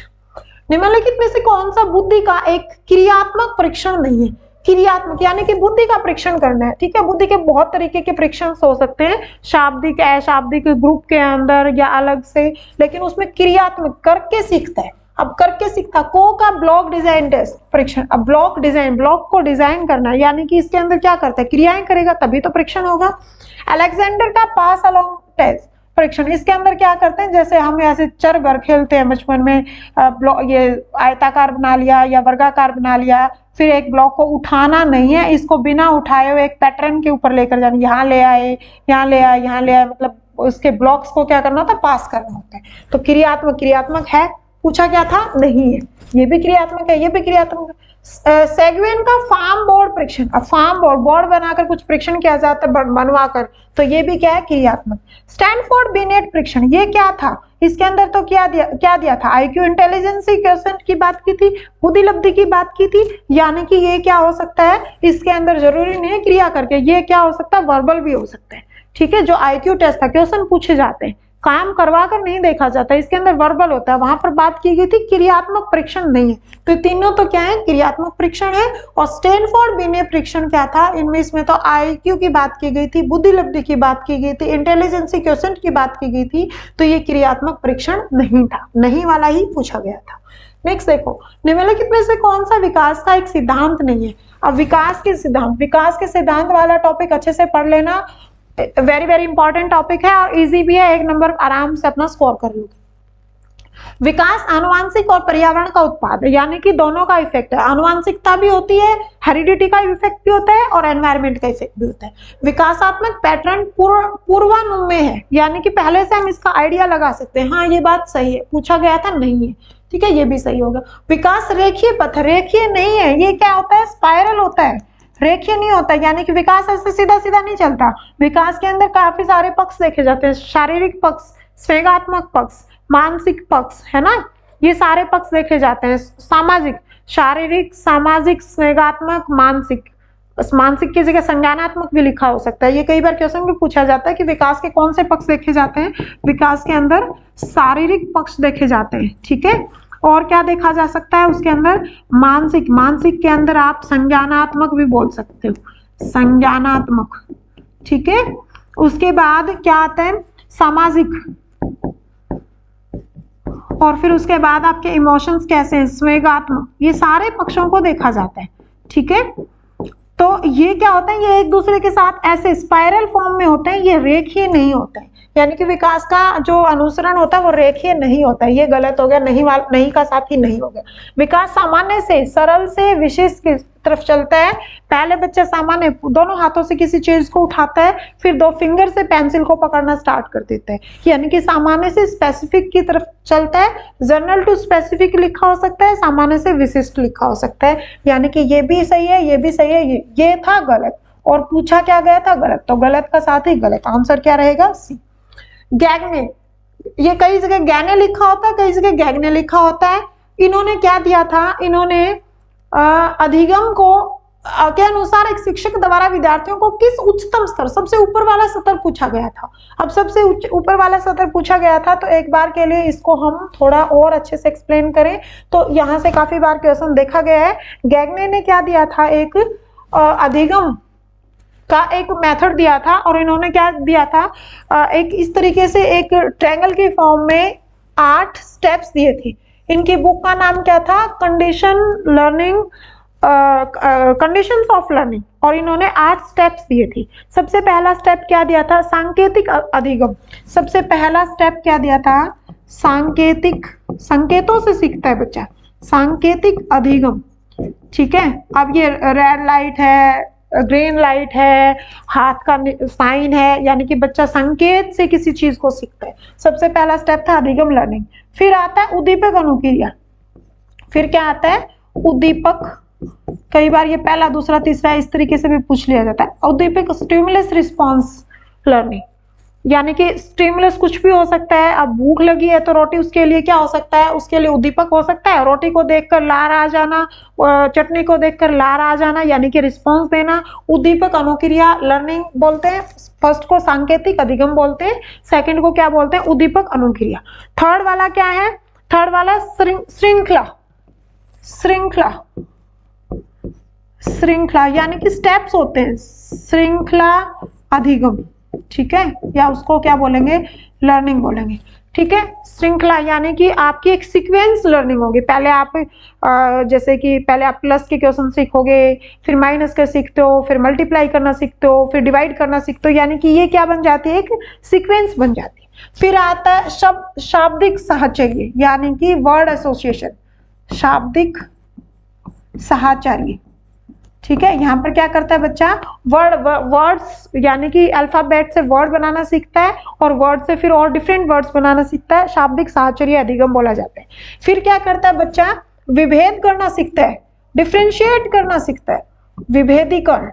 निम्नलिखित में से कौन सा बुद्धि का एक क्रियात्मक परीक्षण नहीं है? क्रियात्मक यानी कि बुद्धि का परीक्षण करना है, ठीक है। बुद्धि के बहुत तरीके के परीक्षण हो सकते हैं, शाब्दिक, अशाब्दिक, ग्रुप के अंदर या अलग से, लेकिन उसमें क्रियात्मक करके सीखता है। अब करके सीखता, को का ब्लॉक डिजाइन टेस्ट परीक्षण। अब ब्लॉक डिजाइन, ब्लॉक को डिजाइन करना है, यानी कि इसके अंदर क्या करता है? क्रियाएं करेगा, तभी तो परीक्षण होगा। अलेक्जेंडर का पास अलोंग टेस्ट परीक्षण, इसके अंदर क्या करते हैं? जैसे हम ऐसे चर घर खेलते हैं बचपन में, ये आयताकार बना लिया या वर्गाकार बना लिया, फिर एक ब्लॉक को उठाना नहीं है, इसको बिना उठाए हुए एक पैटर्न के ऊपर लेकर जाना, यहाँ ले आए, यहाँ ले आए, यहाँ ले आए, मतलब उसके ब्लॉक्स को क्या करना होता है? पास करना होता है। तो क्रियात्मक, क्रियात्मक है, पूछा क्या था? नहीं है। ये भी क्रियात्मक है, ये भी क्रियात्मक है। सेगवेन का फार्म बोर्ड परीक्षण, अब फार्म बोर्ड, बोर्ड बनाकर कुछ परीक्षण किया जाता है बनवाकर, तो ये भी क्या है? क्रियात्मक। स्टैनफोर्ड बिनेट परीक्षण, ये क्या था? इसके अंदर तो क्या दिया था? आईक्यू इंटेलिजेंसी क्वेश्चन की बात की थी, बुद्धिलब्धि की बात की थी, यानी कि ये क्या हो सकता है? इसके अंदर जरूरी नहीं है क्रिया करके, ये क्या हो सकता है? वर्बल भी हो सकता है, ठीक है। जो आईक्यू टेस्ट था, क्वेश्चन पूछे जाते हैं, काम करवा कर नहीं देखा जाता, इसके अंदर वर्बल होता है, वहां पर बात की गई थी क्रियात्मक परीक्षण नहीं है। तो तीनों तो क्या है? क्रियात्मक परीक्षण है। और स्टैनफोर्ड बिनेट परीक्षण क्या था? इनमें इसमें तो आईक्यू की बात की गई थी, बुद्धिलब्धि की बात की गई थी, इंटेलिजेंसी क्वेश्चन की बात की गई थी, तो ये क्रियात्मक परीक्षण नहीं था, नहीं वाला ही पूछा गया था। नेक्स्ट देखो, निम्नलिखित में से कौन सा विकास का एक सिद्धांत नहीं है? अब विकास के सिद्धांत वाला टॉपिक अच्छे से पढ़ लेना, वेरी वेरी इंपॉर्टेंट टॉपिक है और इजी भी है, एक नंबर आराम से अपना स्कोर कर लोगे। विकास आनुवांशिक और पर्यावरण का उत्पाद, यानी कि दोनों का इफेक्ट है। आनुवांशिकता भी होती है, हेरिडिटी का इफेक्ट भी होता है, और एनवायरनमेंट का इफेक्ट भी होता है। विकासात्मक पैटर्न पूर्वानुमेय है, यानी कि पहले से हम इसका आइडिया लगा सकते हैं, हाँ ये बात सही है, पूछा गया था, नहीं है, ठीक है, ये भी सही होगा। विकास रेखीय पथ, रेखीय नहीं है, ये क्या होता है? स्पाइरल होता है, रेखीय नहीं होता, यानी कि विकास ऐसे सीधा सीधा नहीं चलता। विकास के अंदर काफी सारे पक्ष देखे जाते हैं, शारीरिक पक्ष, स्वेगात्मक पक्ष, मानसिक पक्ष, है ना, ये सारे पक्ष देखे जाते हैं। सामाजिक, शारीरिक, सामाजिक, स्वेगात्मक, मानसिक, मानसिक की जगह संज्ञानात्मक भी लिखा हो सकता है। ये कई बार क्वेश्चन भी पूछा जाता है कि विकास के कौन से पक्ष देखे जाते हैं? विकास के अंदर शारीरिक पक्ष देखे जाते हैं, ठीक है। और क्या देखा जा सकता है उसके अंदर? मानसिक, मानसिक के अंदर आप संज्ञानात्मक भी बोल सकते हो, संज्ञानात्मक, ठीक है। उसके बाद क्या आता है? सामाजिक, और फिर उसके बाद आपके इमोशंस कैसे हैं? स्वेगात्मक, ये सारे पक्षों को देखा जाता है, ठीक है। तो ये क्या होता है? ये एक दूसरे के साथ ऐसे स्पाइरल फॉर्म में होते हैं, ये रेखीय नहीं होता है, यानी कि विकास का जो अनुसरण होता है वो रेखीय नहीं होता है। ये गलत हो गया, नहीं का साथ ही नहीं हो गया। विकास सामान्य से सरल से विशेष की तरफ चलता है। पहले बच्चा सामान्य दोनों हाथों से किसी चीज को उठाता है, फिर दो फिंगर से पेंसिल को पकड़ना स्टार्ट कर देता है, यानी कि सामान्य से स्पेसिफिक की तरफ चलता है। जनरल टू स्पेसिफिक लिखा हो सकता है, सामान्य से विशिष्ट लिखा हो सकता है, यानी कि ये भी सही है, ये भी सही है, ये था गलत, और पूछा क्या गया था? गलत, तो गलत का साथ ही गलत, आंसर क्या रहेगा? सी। गैगने, ये कई जगह गैने लिखा होता है, कई जगह गैगने लिखा होता है। इन्होंने क्या दिया था, इन्होंने अधिगम को के अनुसार एक शिक्षक द्वारा विद्यार्थियों को किस उच्चतम स्तर, सबसे ऊपर वाला स्तर पूछा गया था। अब सबसे ऊपर वाला स्तर पूछा गया था, तो एक बार के लिए इसको हम थोड़ा और अच्छे से एक्सप्लेन करें तो यहाँ से काफी बार क्वेश्चन देखा गया है। गैगने ने क्या दिया था, एक अधिगम का एक मेथड दिया था, और इन्होंने क्या दिया था, एक इस तरीके से एक ट्रायंगल के फॉर्म में 8 स्टेप्स दिए थे। इनकी बुक का नाम क्या था, कंडीशंस ऑफ लर्निंग, और इन्होंने 8 स्टेप्स दिए थे। सबसे पहला स्टेप क्या दिया था, सांकेतिक अधिगम। सबसे पहला स्टेप क्या दिया था, सांकेतिक, संकेतों से सीखता है बच्चा, सांकेतिक अधिगम। ठीक है, अब ये रेड लाइट है, ग्रीन लाइट है, हाथ का साइन है, यानी कि बच्चा संकेत से किसी चीज को सीखता है। सबसे पहला स्टेप था अधिगम लर्निंग। फिर आता है उद्दीपक अनुक्रिया। फिर क्या आता है, उद्दीपक। कई बार ये पहला, दूसरा, तीसरा इस तरीके से भी पूछ लिया जाता है। उद्दीपक स्टिमुलस रिस्पॉन्स लर्निंग, यानी कि स्टिमुलस कुछ भी हो सकता है। अब भूख लगी है तो रोटी उसके लिए क्या हो सकता है, उसके लिए उद्दीपक हो सकता है। रोटी को देखकर लार आ जाना, चटनी को देखकर लार आ जाना, यानी कि रिस्पॉन्स देना, उद्दीपक अनुक्रिया लर्निंग बोलते हैं। फर्स्ट को सांकेतिक अधिगम बोलते हैं, सेकंड को क्या बोलते हैं, उद्दीपक अनुक्रिया। थर्ड वाला क्या है, थर्ड वाला श्रृंखला, श्रृंखला, श्रृंखला यानी कि स्टेप्स होते हैं, श्रृंखला अधिगम। ठीक है, या उसको क्या बोलेंगे, लर्निंग बोलेंगे। ठीक है, श्रृंखला यानी कि आपकी एक सीक्वेंस लर्निंग होगी। पहले आप जैसे कि पहले आप प्लस के क्वेश्चन सीखोगे, फिर माइनस के सीखते हो, फिर मल्टीप्लाई करना सीखते हो, फिर डिवाइड करना सीखते हो, यानी कि ये क्या बन जाती है, एक सीक्वेंस बन जाती है। फिर आता है शाब्दिक साहचर्य, यानी कि वर्ड एसोसिएशन, शाब्दिक साहचर्य। ठीक है, यहाँ पर क्या करता है बच्चा, वर्ड्स यानी कि अल्फाबेट से वर्ड बनाना सीखता है, और वर्ड से फिर और डिफरेंट वर्ड्स बनाना सीखता है। शाब्दिक साहचर्य अधिगम बोला जाता है। फिर क्या करता है बच्चा, विभेद करना सीखता है, डिफरेंशिएट करना सीखता है, विभेदीकरण,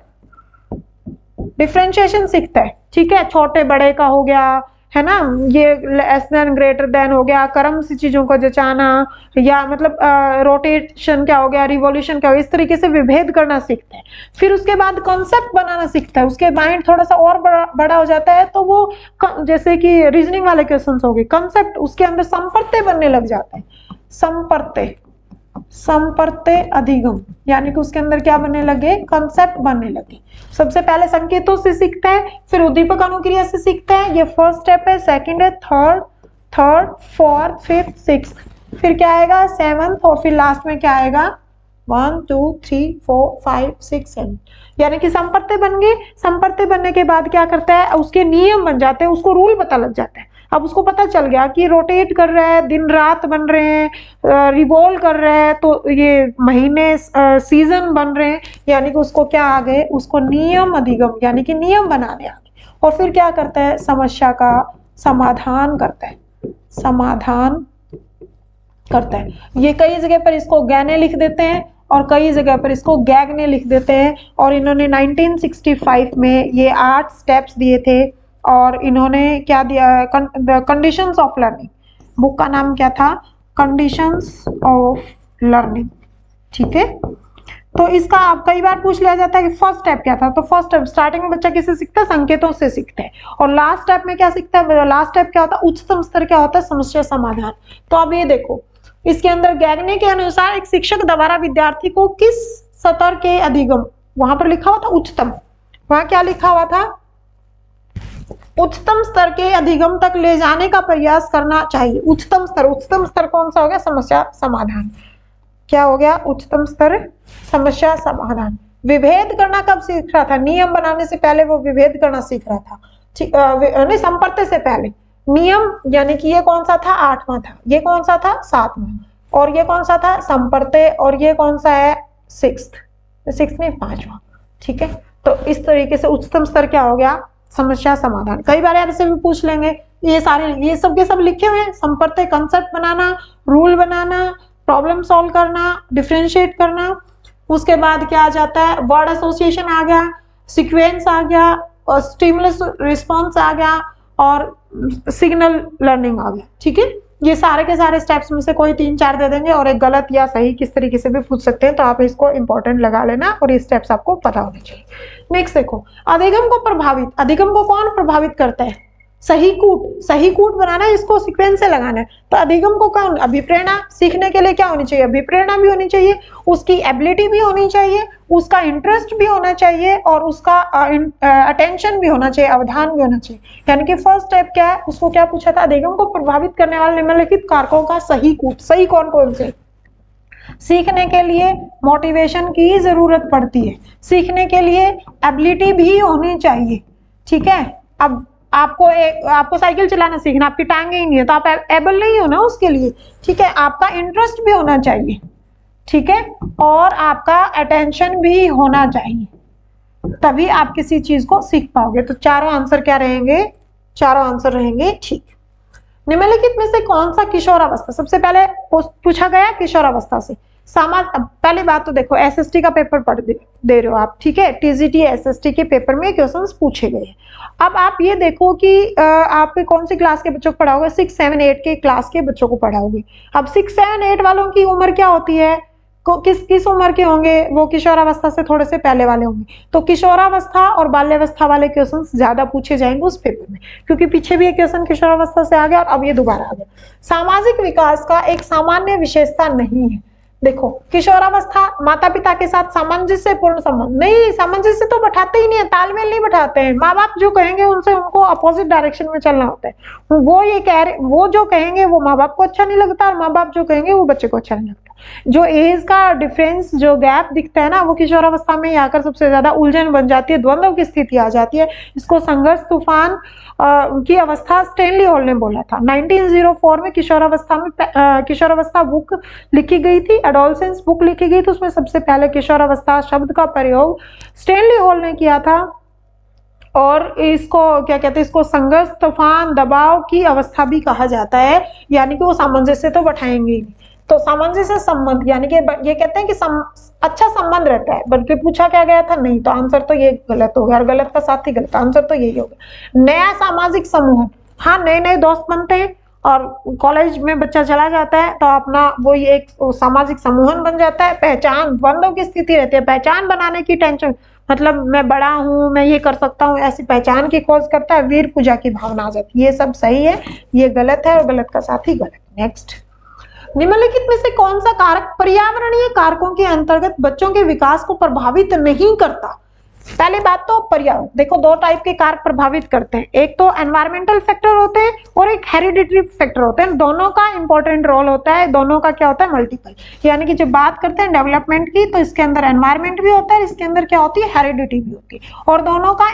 डिफरेंशिएशन सीखता है। ठीक है, छोटे बड़े का हो गया, है ना, ये लेस देन ग्रेटर देन हो गया, क्रम से चीजों को जचाना, या मतलब रोटेशन क्या हो गया, रिवॉल्यूशन क्या हो गया, इस तरीके से विभेद करना सीखते हैं। फिर उसके बाद कॉन्सेप्ट बनाना सीखता है। उसके माइंड थोड़ा सा और बड़ा हो जाता है, तो वो जैसे कि रीजनिंग वाले क्वेश्चन हो गए, कॉन्सेप्ट उसके अंदर संपर्ते बनने लग जाते हैं, संपर्ते, संपर्ते अधिगम, यानी कि उसके अंदर क्या बनने लगे, कंसेप्ट बनने लगे। सबसे पहले संकेतों से सीखता है, फिर उद्दीपक अनुक्रिया से सीखता है, ये फर्स्ट स्टेप है। सेकंड है थर्ड, फोर्थ, फिफ्थ, सिक्स्थ, फिर क्या आएगा, सेवंथ, और फिर लास्ट में क्या आएगा, 1 2 3 4 5 6 7, यानी कि संपर्ते बन गए। संपर्ते बनने के बाद क्या करता है, उसके नियम बन जाते हैं, उसको रूल पता लग जाता है। अब उसको पता चल गया कि रोटेट कर रहा है, दिन रात बन रहे हैं, रिवॉल्व कर रहा है, तो ये महीने सीजन बन रहे हैं, यानी कि उसको क्या आ गए, उसको नियम अधिगम, यानी कि नियम बनाने आ गए। और फिर क्या करता है, समस्या का समाधान करता है, समाधान करता है। ये कई जगह पर इसको गैने लिख देते हैं, और कई जगह पर इसको गैगने लिख देते हैं। और इन्होंने 1965 में ये 8 स्टेप्स दिए थे, और इन्होंने क्या दिया, कंडीशंस ऑफ लर्निंग, बुक का नाम क्या था, कंडीशंस ऑफ लर्निंग। ठीक है, तो इसका आप कई बार पूछ लिया जाता है कि फर्स्ट स्टेप क्या था, तो फर्स्ट स्टेप स्टार्टिंग में बच्चा किससे सीखता है, संकेतों से सीखता है। और लास्ट स्टेप में क्या सीखता है, लास्ट स्टेप क्या होता है, उच्चतम स्तर क्या होता है, समस्या समाधान। तो अब ये देखो, इसके अंदर गैगने के अनुसार एक शिक्षक द्वारा विद्यार्थी को किस स्तर के अधिगम, वहां पर लिखा हुआ था उच्चतम, वहां क्या लिखा हुआ था, उच्चतम स्तर के अधिगम तक ले जाने का प्रयास करना चाहिए। उच्चतम स्तर, उच्चतम स्तर कौन सा हो गया, समस्या समाधान। क्या हो गया, उच्चतम स्तर समस्या समाधान। विभेद करना कब सीख रहा था, नियम बनाने से पहले वो विभेद करना सीख रहा था। ठीक, नहीं, संपर्ते से पहले नियम, यानी कि ये कौन सा था, 8वां था, ये कौन सा था, 7वां, और ये कौन सा था, संपर्ते, और ये कौन सा है, 6th नहीं, 5वां। ठीक है, तो इस तरीके से उच्चतम स्तर क्या हो गया, समस्या समाधान। कई बार ऐसे भी पूछ लेंगे, ये सारे ये सब के सब लिखे हुए हैं, संपर्ते, कंसेप्ट बनाना, रूल बनाना, प्रॉब्लम सॉल्व करना, डिफरेंशिएट करना। उसके बाद क्या आ जाता है, वर्ड एसोसिएशन आ गया, सीक्वेंस आ गया, और स्टिमुलस रिस्पॉन्स आ गया, और सिग्नल लर्निंग आ गया। ठीक है, ये सारे के सारे स्टेप्स में से कोई 3-4 दे देंगे और एक गलत या सही किस तरीके से भी पूछ सकते हैं, तो आप इसको इंपॉर्टेंट लगा लेना और ये स्टेप्स आपको पता होने चाहिए। नेक्स्ट देखो, अधिगम को प्रभावित, अधिगम को कौन प्रभावित करता है? सही कूट, सही कूट बनाना है, इसको सीक्वेंस से लगाना है। तो अधिगम को कौन? अभिप्रेरणा, सीखने के लिए क्या होनी चाहिए? अभिप्रेरणा भी होनी चाहिए, उसकी एबिलिटी भी होनी चाहिए, उसका इंटरेस्ट भी होना चाहिए और उसका अटेंशन भी होना चाहिए, अवधान भी होना चाहिए। यानी कि फर्स्ट स्टेप क्या है, उसको क्या पूछा था? अधिगम को प्रभावित करने वाले निम्नलिखित कारकों का सही कूट। सही कौन कौन से? सीखने के लिए मोटिवेशन की जरूरत पड़ती है, सीखने के लिए एबिलिटी भी होनी चाहिए। ठीक है, अब आपको साइकिल चलाना सीखना, आपकी टांगे ही नहीं है तो आप एबल नहीं हो ना उसके लिए। ठीक है, आपका इंटरेस्ट भी होना चाहिए। ठीक है, और आपका अटेंशन भी होना चाहिए, तभी आप किसी चीज को सीख पाओगे। तो चारों आंसर क्या रहेंगे? चारों आंसर रहेंगे ठीक। निम्नलिखित में से कौन सा किशोरावस्था, सबसे पहले पूछा गया किशोरावस्था से। पहली बात तो देखो, एसएसटी का पेपर पढ़ दे रहे हो आप। ठीक है, टीजीटी एसएसटी के पेपर में क्वेश्चंस पूछे गए। अब आप ये देखो कि आप कौन सी क्लास के बच्चों को पढ़ाओगे? 6, 7, 8 के क्लास के बच्चों को पढ़ाओगे। अब 6, 7, 8 वालों की उम्र क्या होती है? किस उम्र के होंगे? वो किशोरावस्था से थोड़े से पहले वाले होंगे। तो किशोरावस्था और बाल्यावस्था वाले क्वेश्चंस ज्यादा पूछे जाएंगे उस पेपर में, क्योंकि पीछे भी एक क्वेश्चन किशोरावस्था से आ गया और अब ये दोबारा आ गया। सामाजिक विकास का एक सामान्य विशेषता नहीं है। देखो, किशोरावस्था माता पिता के साथ सामंजस्य पूर्ण संबंध नहीं, सामंजस्य तो बैठाते ही नहीं है, तालमेल नहीं बैठाते हैं। माँ बाप जो कहेंगे उनसे उनको अपोजिट डायरेक्शन में चलना होता है। वो जो कहेंगे वो माँ बाप को अच्छा नहीं लगता और माँ बाप जो कहेंगे वो बच्चे को अच्छा नहीं लगता। जो एज का डिफरेंस, जो गैप दिखता है ना, वो किशोरावस्था में आकर सबसे ज्यादा उलझन बन जाती है, द्वंद्व की स्थिति आ जाती है। इसको संघर्ष तूफान की अवस्था स्टैनली हॉल ने बोला था। 1904 में किशोरावस्था बुक लिखी गई थी, एडोलसेंस बुक लिखी गई थी। उसमें सबसे पहले किशोरावस्था शब्द का प्रयोग स्टैनली हॉल ने किया था और इसको क्या कहते हैं? इसको संघर्ष तूफान दबाव की अवस्था भी कहा जाता है। यानी कि वो सामंजस्य तो बैठाएंगे ही। तो सामंजस्य संबंध, यानी कि ये कहते हैं कि अच्छा संबंध रहता है, बल्कि पूछा क्या गया था? नहीं, तो आंसर तो ये गलत हो गया और गलत का साथ ही गलत, आंसर तो यही होगा। नया सामाजिक समूह, हाँ, नए नए दोस्त बनते हैं और कॉलेज में बच्चा चला जाता है तो अपना वो एक सामाजिक समूहन बन जाता है। पहचान, द्वंद्व की स्थिति रहती है, पहचान बनाने की टेंशन, मतलब मैं बड़ा हूँ, मैं ये कर सकता हूँ, ऐसी पहचान की खोज करता है। वीर पूजा की भावना आ जाती है। ये सब सही है, ये गलत है और गलत का साथ ही गलत। नेक्स्ट, निम्नलिखित में से कौन सा कारक पर्यावरणीय कारकों के अंतर्गत बच्चों के विकास को प्रभावित नहीं करता? पहली बात तो पर्यावरण, देखो 2 टाइप के कारक प्रभावित करते हैं, एक तो एनवायरमेंटल फैक्टर होते हैं और एक हेरिडिटरी फैक्टर होते हैं। दोनों का इंपॉर्टेंट रोल होता है, दोनों का क्या होता है? मल्टीपल। यानी कि जब बात करते हैं डेवलपमेंट की तो इसके अंदर एनवायरमेंट भी होता है, इसके अंदर क्या होती है? हेरिडिटी भी होती है, और दोनों का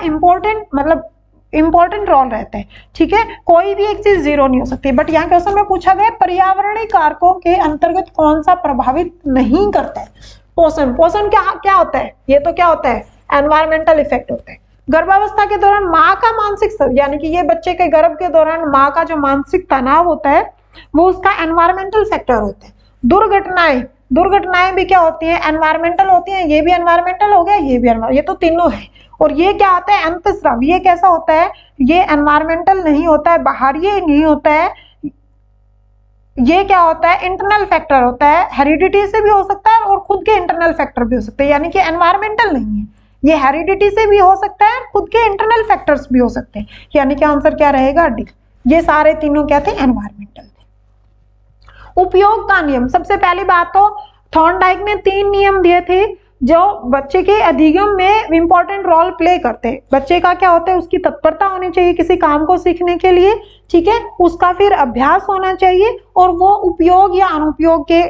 इंपॉर्टेंट रोल रहता है। ठीक है, कोई भी एक चीज जीरो नहीं हो सकती। बट यहाँ क्वेश्चन में पूछा गया पर्यावरणीय कारकों के अंतर्गत कौन सा प्रभावित नहीं करता है? पोषण। पोषण क्या होता है? ये तो क्या होता है? एनवायरमेंटल इफेक्ट होता है। गर्भावस्था के दौरान माँ का मानसिक स्तर, यानी कि ये बच्चे के गर्भ के दौरान माँ का जो मानसिक तनाव होता है वो उसका एनवायरमेंटल फैक्टर होता है। दुर्घटनाएं भी क्या होती हैं? एनवायरमेंटल होती हैं। ये भी एनवायरमेंटल हो गया, ये भी एनवायरमेंटल, ये तो तीनों है। और ये क्या आता है? अंतस्राव। ये कैसा होता है? ये एनवायरमेंटल नहीं होता है, बाहरी नहीं होता है। ये क्या होता है? इंटरनल फैक्टर होता है। हेरिडिटी से भी हो सकता है और खुद के इंटरनल फैक्टर भी हो सकते हैं, यानी कि एनवायरमेंटल नहीं है। ये हेरिडिटी से भी हो सकता है, खुद के इंटरनल फैक्टर्स भी हो सकते हैं। यानी कि आंसर क्या रहेगा? डी। ये सारे तीनों क्या थे? एनवायरमेंटल थे। उपयोग का नियम, सबसे पहली बात तो थॉर्नडाइक ने 3 नियम दिए थे जो बच्चे के अधिगम में इंपॉर्टेंट रोल प्ले करते हैं। बच्चे का क्या होता है? उसकी तत्परता होनी चाहिए किसी काम को सीखने के लिए। ठीक है, उसका फिर अभ्यास होना चाहिए और वो उपयोग या अनुपयोग के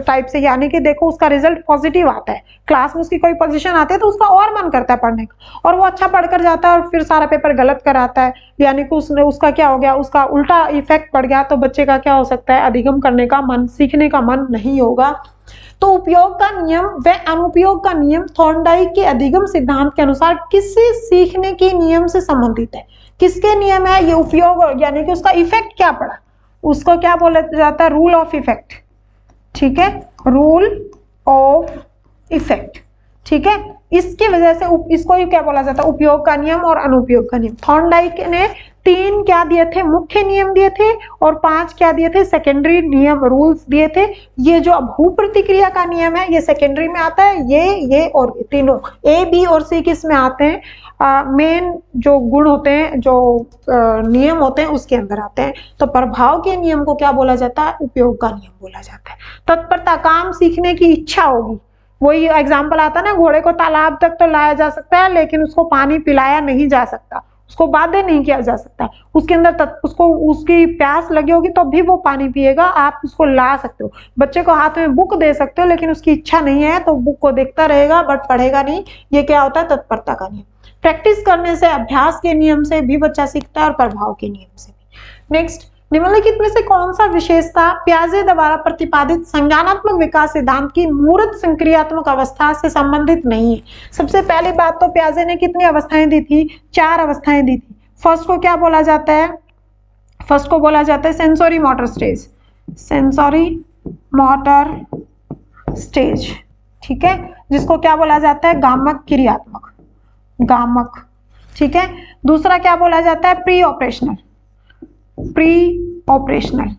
टाइप से, यानी कि देखो उसका रिजल्ट पॉजिटिव आता है, क्लास में उसकी कोई पोजीशन आती है तो उसका और मन करता है पढ़ने का और वो अच्छा पढ़कर जाता है और फिर सारा पेपर गलत कराता है। यानी कि उसका क्या हो गया? उसका उल्टा इफेक्ट पड़ गया। तो बच्चे का क्या हो सकता है? अधिगम करने का मन, सीखने का मन नहीं होगा। तो उपयोग का नियम व अनुपयोग का नियम थॉर्नडाइक के अधिगम सिद्धांत के अनुसार किसी सीखने के नियम से संबंधित है। किसके नियम है ये? उपयोग, यानी कि उसका इफेक्ट क्या पड़ा, उसको क्या बोला जाता है? Rule of effect. ठीक है, रूल ऑफ इफेक्ट। ठीक है, इसकी वजह से इसको क्या बोला जाता है? उपयोग का नियम और अनुपयोग का नियम। थॉर्नडाइक ने 3 क्या दिए थे, मुख्य नियम दिए थे, और 5 क्या दिए थे, सेकेंडरी नियम रूल्स दिए थे। ये जो भू प्रतिक्रिया का नियम है ये सेकेंडरी में आता है, ये और तीनों ए बी और सी किस में आते हैं, मेन जो गुण होते हैं, जो नियम होते हैं उसके अंदर आते हैं। तो प्रभाव के नियम को क्या बोला जाता है, उपयोग का नियम बोला जाता है। तत्परता, काम सीखने की इच्छा होगी, वही एग्जाम्पल आता है ना, घोड़े को तालाब तक तो लाया जा सकता है लेकिन उसको पानी पिलाया नहीं जा सकता, उसको बाध्य नहीं किया जा सकता, उसके अंदर उसको उसकी प्यास लगी होगी तो भी वो पानी पिएगा, आप उसको ला सकते हो। बच्चे को हाथ में बुक दे सकते हो लेकिन उसकी इच्छा नहीं है तो बुक को देखता रहेगा बट पढ़ेगा नहीं। ये क्या होता है, तत्परता का नियम। प्रैक्टिस करने से, अभ्यास के नियम से भी बच्चा सीखता है और प्रभाव के नियम से भी। नेक्स्ट, निम्नलिखित में से कौन सा विशेषता पियाजे द्वारा प्रतिपादित संज्ञानात्मक विकास सिद्धांत की मूर्त संक्रियात्मक अवस्था से संबंधित नहीं है। सबसे पहली बात तो पियाजे ने कितनी अवस्थाएं दी थी, 4 अवस्थाएं दी थी। फर्स्ट को क्या बोला जाता है, फर्स्ट को बोला जाता है sensory motor stage, sensory motor stage, ठीक है, जिसको क्या बोला जाता है, गामक क्रियात्मक, गामक, ठीक है। दूसरा क्या बोला जाता है, प्री ऑपरेशनल, प्री ऑपरेशनल,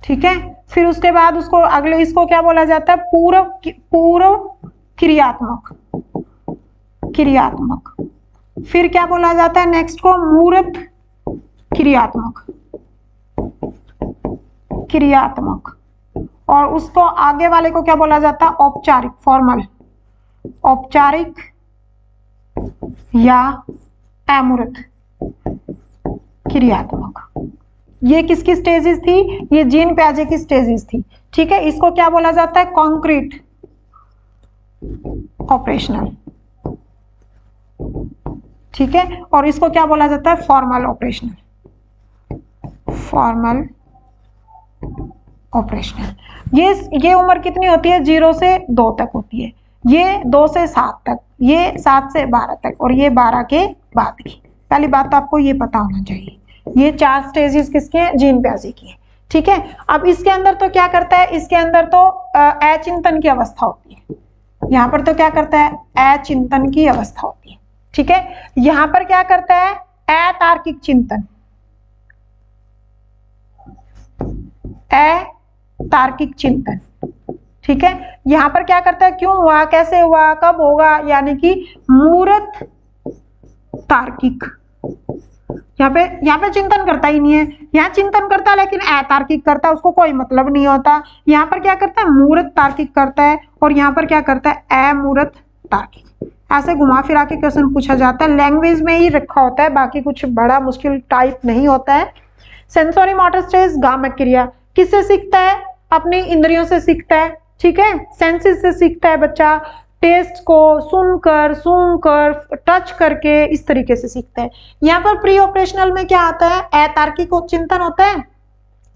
ठीक है। फिर उसके बाद उसको अगले, इसको क्या बोला जाता है, पूर्व क्रियात्मक, क्रियात्मक। फिर क्या बोला जाता है नेक्स्ट को, मूर्त क्रियात्मक, क्रियात्मक। और उसको आगे वाले को क्या बोला जाता है, औपचारिक, फॉर्मल, औपचारिक या अमूर्त क्रियात्मक। ये किसकी स्टेजेस थी, ये जीन पियाजे की स्टेजेस थी, ठीक है। इसको क्या बोला जाता है, कॉन्क्रीट ऑपरेशनल, ठीक है। और इसको क्या बोला जाता है, फॉर्मल ऑपरेशनल, फॉर्मल ऑपरेशनल। ये उम्र कितनी होती है, 0 से 2 तक होती है, ये 2 से 7 तक, ये 7 से 12 तक, और ये 12 के बाद की। पहली बात तो आपको ये पता होना चाहिए, ये 4 स्टेजेस किसके हैं, जीन पियाजे की है, ठीक है। अब इसके अंदर तो क्या करता है, इसके अंदर तो अचिंतन की अवस्था होती है, यहाँ पर तो क्या करता है, अचिंतन की अवस्था होती है, ठीक है। यहाँ पर क्या करता है, अतार्किक चिंतन, अतार्किक चिंतन, ठीक है। यहाँ पर क्या करता है, क्यों हुआ, कैसे हुआ, कब होगा, यानी कि मूर्त तार्किक। यहाँ पे चिंतन करता ही नहीं है, यहाँ चिंतन करता है लेकिन अतार्किक करता है, उसको कोई मतलब नहीं होता। यहाँ पर क्या करता है, मूर्त तार्किक करता है, और यहाँ पर क्या करता है, अमूर्त तार्किक। ऐसे घुमा फिरा के क्वेश्चन पूछा जाता है, लैंग्वेज में ही रखा होता है, बाकी कुछ बड़ा मुश्किल टाइप नहीं होता है। सेंसोरी मोटर स्टेज, गामक क्रिया, किससे सीखता है, अपनी इंद्रियों से सीखता है, ठीक है, सेंसेस से सीखता है बच्चा, टेस्ट को सुनकर, सूंघकर, टच करके, इस तरीके से सीखता है। यहाँ पर प्री ऑपरेशनल में क्या आता है, अतार्किक चिंतन होता है,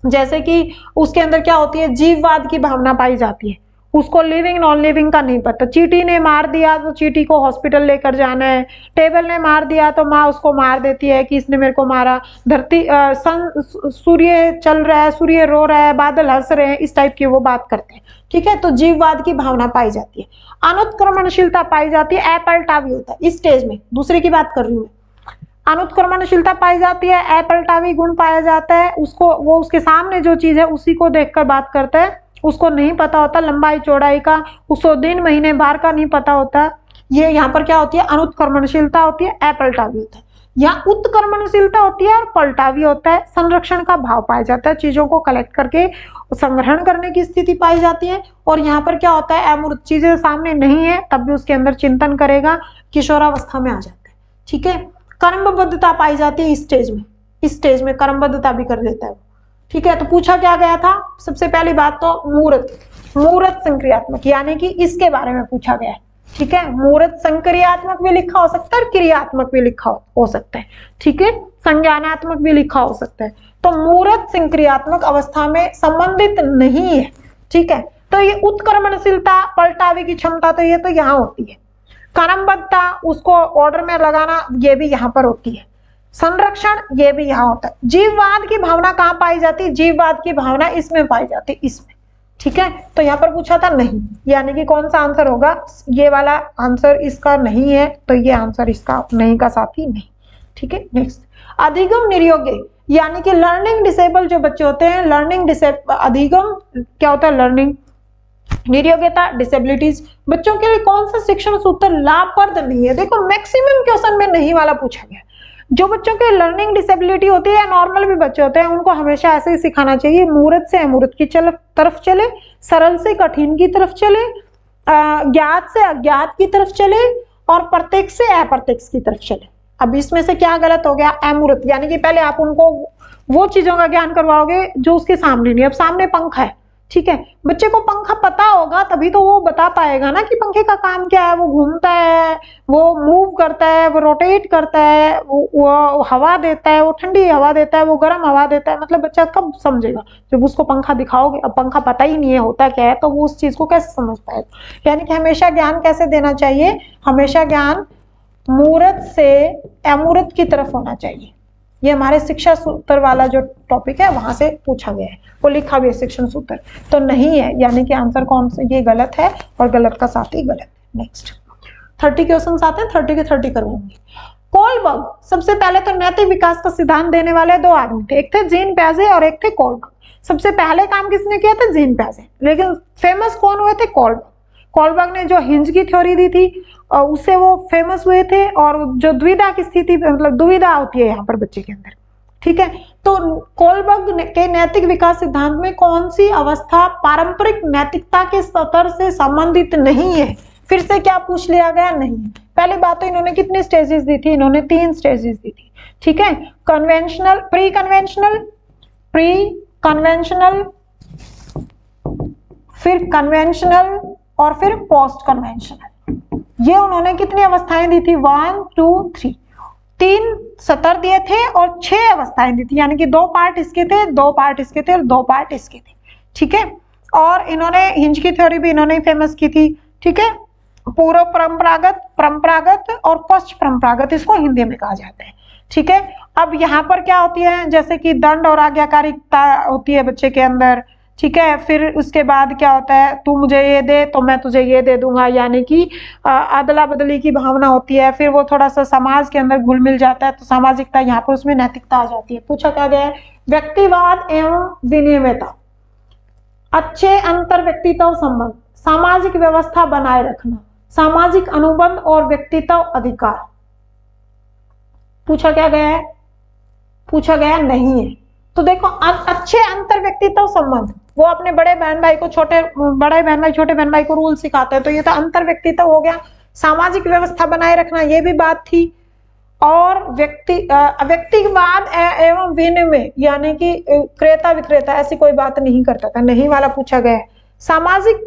जैसे कि उसके अंदर क्या होती है, जीववाद की भावना पाई जाती है, उसको लिविंग नॉन लिविंग का नहीं पता। चींटी ने मार दिया तो चींटी को हॉस्पिटल लेकर जाना है, टेबल ने मार दिया तो माँ उसको मार देती है कि इसने मेरे को मारा, धरती सूर्य चल रहा है, सूर्य रो रहा है, बादल हंस रहे हैं, इस टाइप की वो बात करते हैं, ठीक है। तो जीववाद की भावना पाई जाती है, अनुत्क्रमणशीलता पाई जाती है, अपलटावी होता है इस स्टेज में, दूसरे की बात कर रही हूँ, अनुत्क्रमणशीलता पाई जाती है, अपलटावी गुण पाया जाता है, उसको वो उसके सामने जो चीज है उसी को देखकर बात करता है, उसको नहीं पता होता लंबाई चौड़ाई का, उसको दिन महीने बार का नहीं पता होता। ये यहाँ पर क्या होती है, अनुत्क्रमणशीलता होती है, अपलटावी होता है। यहाँ उत्क्रमणशीलता होती है और पलटावी होता है, संरक्षण का भाव पाया जाता है, चीजों को कलेक्ट करके संग्रहण करने की स्थिति पाई जाती है। और यहाँ पर क्या होता है, अमूर्त चीजें सामने नहीं है तब भी उसके अंदर चिंतन करेगा, किशोरावस्था में आ जाता है, ठीक है। कर्मबद्धता पाई जाती है इस स्टेज में कर्मबद्धता भी कर देता है, ठीक है। तो पूछा क्या गया था, सबसे पहली बात तो मूर्त संक्रियात्मक, यानी कि इसके बारे में पूछा गया है, ठीक है। मूर्त संक्रियात्मक भी लिखा हो सकता है और क्रियात्मक भी लिखा हो सकता है, ठीक है, संज्ञानात्मक भी लिखा हो सकता है। तो मूर्त संक्रियात्मक अवस्था में संबंधित नहीं है, ठीक है। तो ये उत्क्रमणशीलता, पलटावे की क्षमता, तो ये तो यहाँ होती है। कर्मबद्धता, उसको ऑर्डर में लगाना, ये भी यहाँ पर होती है। संरक्षण, ये भी यहाँ होता है। जीववाद की भावना कहाँ पाई जाती है, जीववाद की भावना इसमें पाई जाती है, इसमें, ठीक है, तो यहाँ पर पूछा था नहीं, यानी कि कौन सा आंसर होगा, ये वाला आंसर इसका नहीं है, तो ये आंसर इसका नहीं का साथी नहीं। ठीक है, नेक्स्ट, अधिगम निर्योग्य यानी कि लर्निंग डिसेबल जो बच्चे होते हैं, लर्निंग डिसेबल, अधिगम क्या होता है, लर्निंग, निर्योग्यता डिसेबिलिटीज, बच्चों के लिए कौन सा शिक्षण सूत्र लाभप्रद नहीं है। देखो मैक्सिमम क्वेश्चन में नहीं वाला पूछा गया। जो बच्चों के लर्निंग डिसेबिलिटी होती है, नॉर्मल भी बच्चे होते हैं, उनको हमेशा ऐसे ही सिखाना चाहिए, मूर्त से अमूर्त की तरफ चले, सरल से कठिन की तरफ चले, ज्ञात से अज्ञात की तरफ चले, और प्रत्यक्ष से अप्रत्यक्ष की तरफ चले। अब इसमें से क्या गलत हो गया, अमूर्त, यानी कि पहले आप उनको वो चीजों का ज्ञान करवाओगे जो उसके सामने नहीं। अब सामने पंखा है, ठीक है, बच्चे को पंखा पता होगा तभी तो वो बता पाएगा ना कि पंखे का काम क्या है, वो घूमता है, वो मूव करता है, वो रोटेट करता है, वो हवा देता है, वो ठंडी हवा देता है, वो गर्म हवा देता है। मतलब बच्चा कब समझेगा, जब उसको पंखा दिखाओगे। अब पंखा पता ही नहीं है होता क्या है, तो वो उस चीज को कैसे समझ पाएगा। यानी कि हमेशा ज्ञान कैसे देना चाहिए, हमेशा ज्ञान मूर्त से अमूर्त की तरफ होना चाहिए। ये हमारे शिक्षा सूत्र वाला जो टॉपिक है वहां से पूछा गया है, वो लिखा भी है शिक्षण सूत्र, तो नहीं है, यानी कि आंसर कौन सा, ये गलत है, और गलत का साथ ही गलत। नेक्स्ट 30 क्वेश्चन आते हैं, 30 के 30 करवाऊंगी। कोलबर्ग सबसे पहले तो नैतिक विकास का सिद्धांत देने वाले दो आदमी थे, एक थे जीन पियाजे और एक थे कोलबर्ग। सबसे पहले काम किसने किया था, जीन पियाजे, लेकिन फेमस कौन हुए थे, कोलबर्ग। कोलबर्ग ने जो हिंज की थ्योरी दी थी उससे वो फेमस हुए थे, और जो द्विधा की स्थिति, मतलब दुविधा होती है यहाँ पर बच्चे के अंदर, ठीक है। तो कोलबर्ग के नैतिक विकास सिद्धांत में कौन सी अवस्था पारंपरिक नैतिकता के स्तर से संबंधित नहीं है, फिर से क्या पूछ लिया गया, नहीं। पहली बात तो इन्होंने कितनी स्टेजेस दी थी, इन्होंने 3 स्टेजेस दी थी, ठीक है, कन्वेंशनल, प्री कन्वेंशनल, फिर कन्वेंशनल और फिर पोस्ट कन्वेंशनल। ये उन्होंने कितनी अवस्थाएं दी थी, 1 2 3, 3 सतर दिए थे और 6 अवस्थाएं दी थी, यानी कि 2 पार्ट इसके थे, 2 पार्ट इसके थे और 2 पार्ट इसके थे, ठीक है। और इन्होंने हिंज की थ्योरी भी इन्होंने फेमस की थी, ठीक है। पूर्व परंपरागत, परंपरागत और पश्च परंपरागत इसको हिंदी में कहा जाता है, ठीक है। अब यहाँ पर क्या होती है, जैसे कि दंड और आज्ञाकारिता होती है बच्चे के अंदर, ठीक है। फिर उसके बाद क्या होता है, तू मुझे ये दे तो मैं तुझे ये दे दूंगा, यानी कि अदला बदली की भावना होती है। फिर वो थोड़ा सा समाज के अंदर घुल मिल जाता है, तो सामाजिकता, यहाँ पर उसमें नैतिकता आ जाती है। पूछा क्या गया है, व्यक्तिवाद एवं विनियमितता, अच्छे अंतर व्यक्तित्व संबंध, सामाजिक व्यवस्था बनाए रखना, सामाजिक अनुबंध और व्यक्तित्व अधिकार। पूछा क्या गया है, पूछा गया नहीं है। तो देखो अच्छे अंतर व्यक्तित्व संबंध, वो अपने बड़े बहन भाई को छोटे बहन भाई को रूल सिखाते हैं, तो ये तो अंतर व्यक्तित्व हो गया। सामाजिक व्यवस्था बनाए रखना, ये भी बात थी। और व्यक्तिवाद एवं विनिमय, यानी कि क्रेता विक्रेता, ऐसी कोई बात नहीं करता था, नहीं वाला पूछा गया है। सामाजिक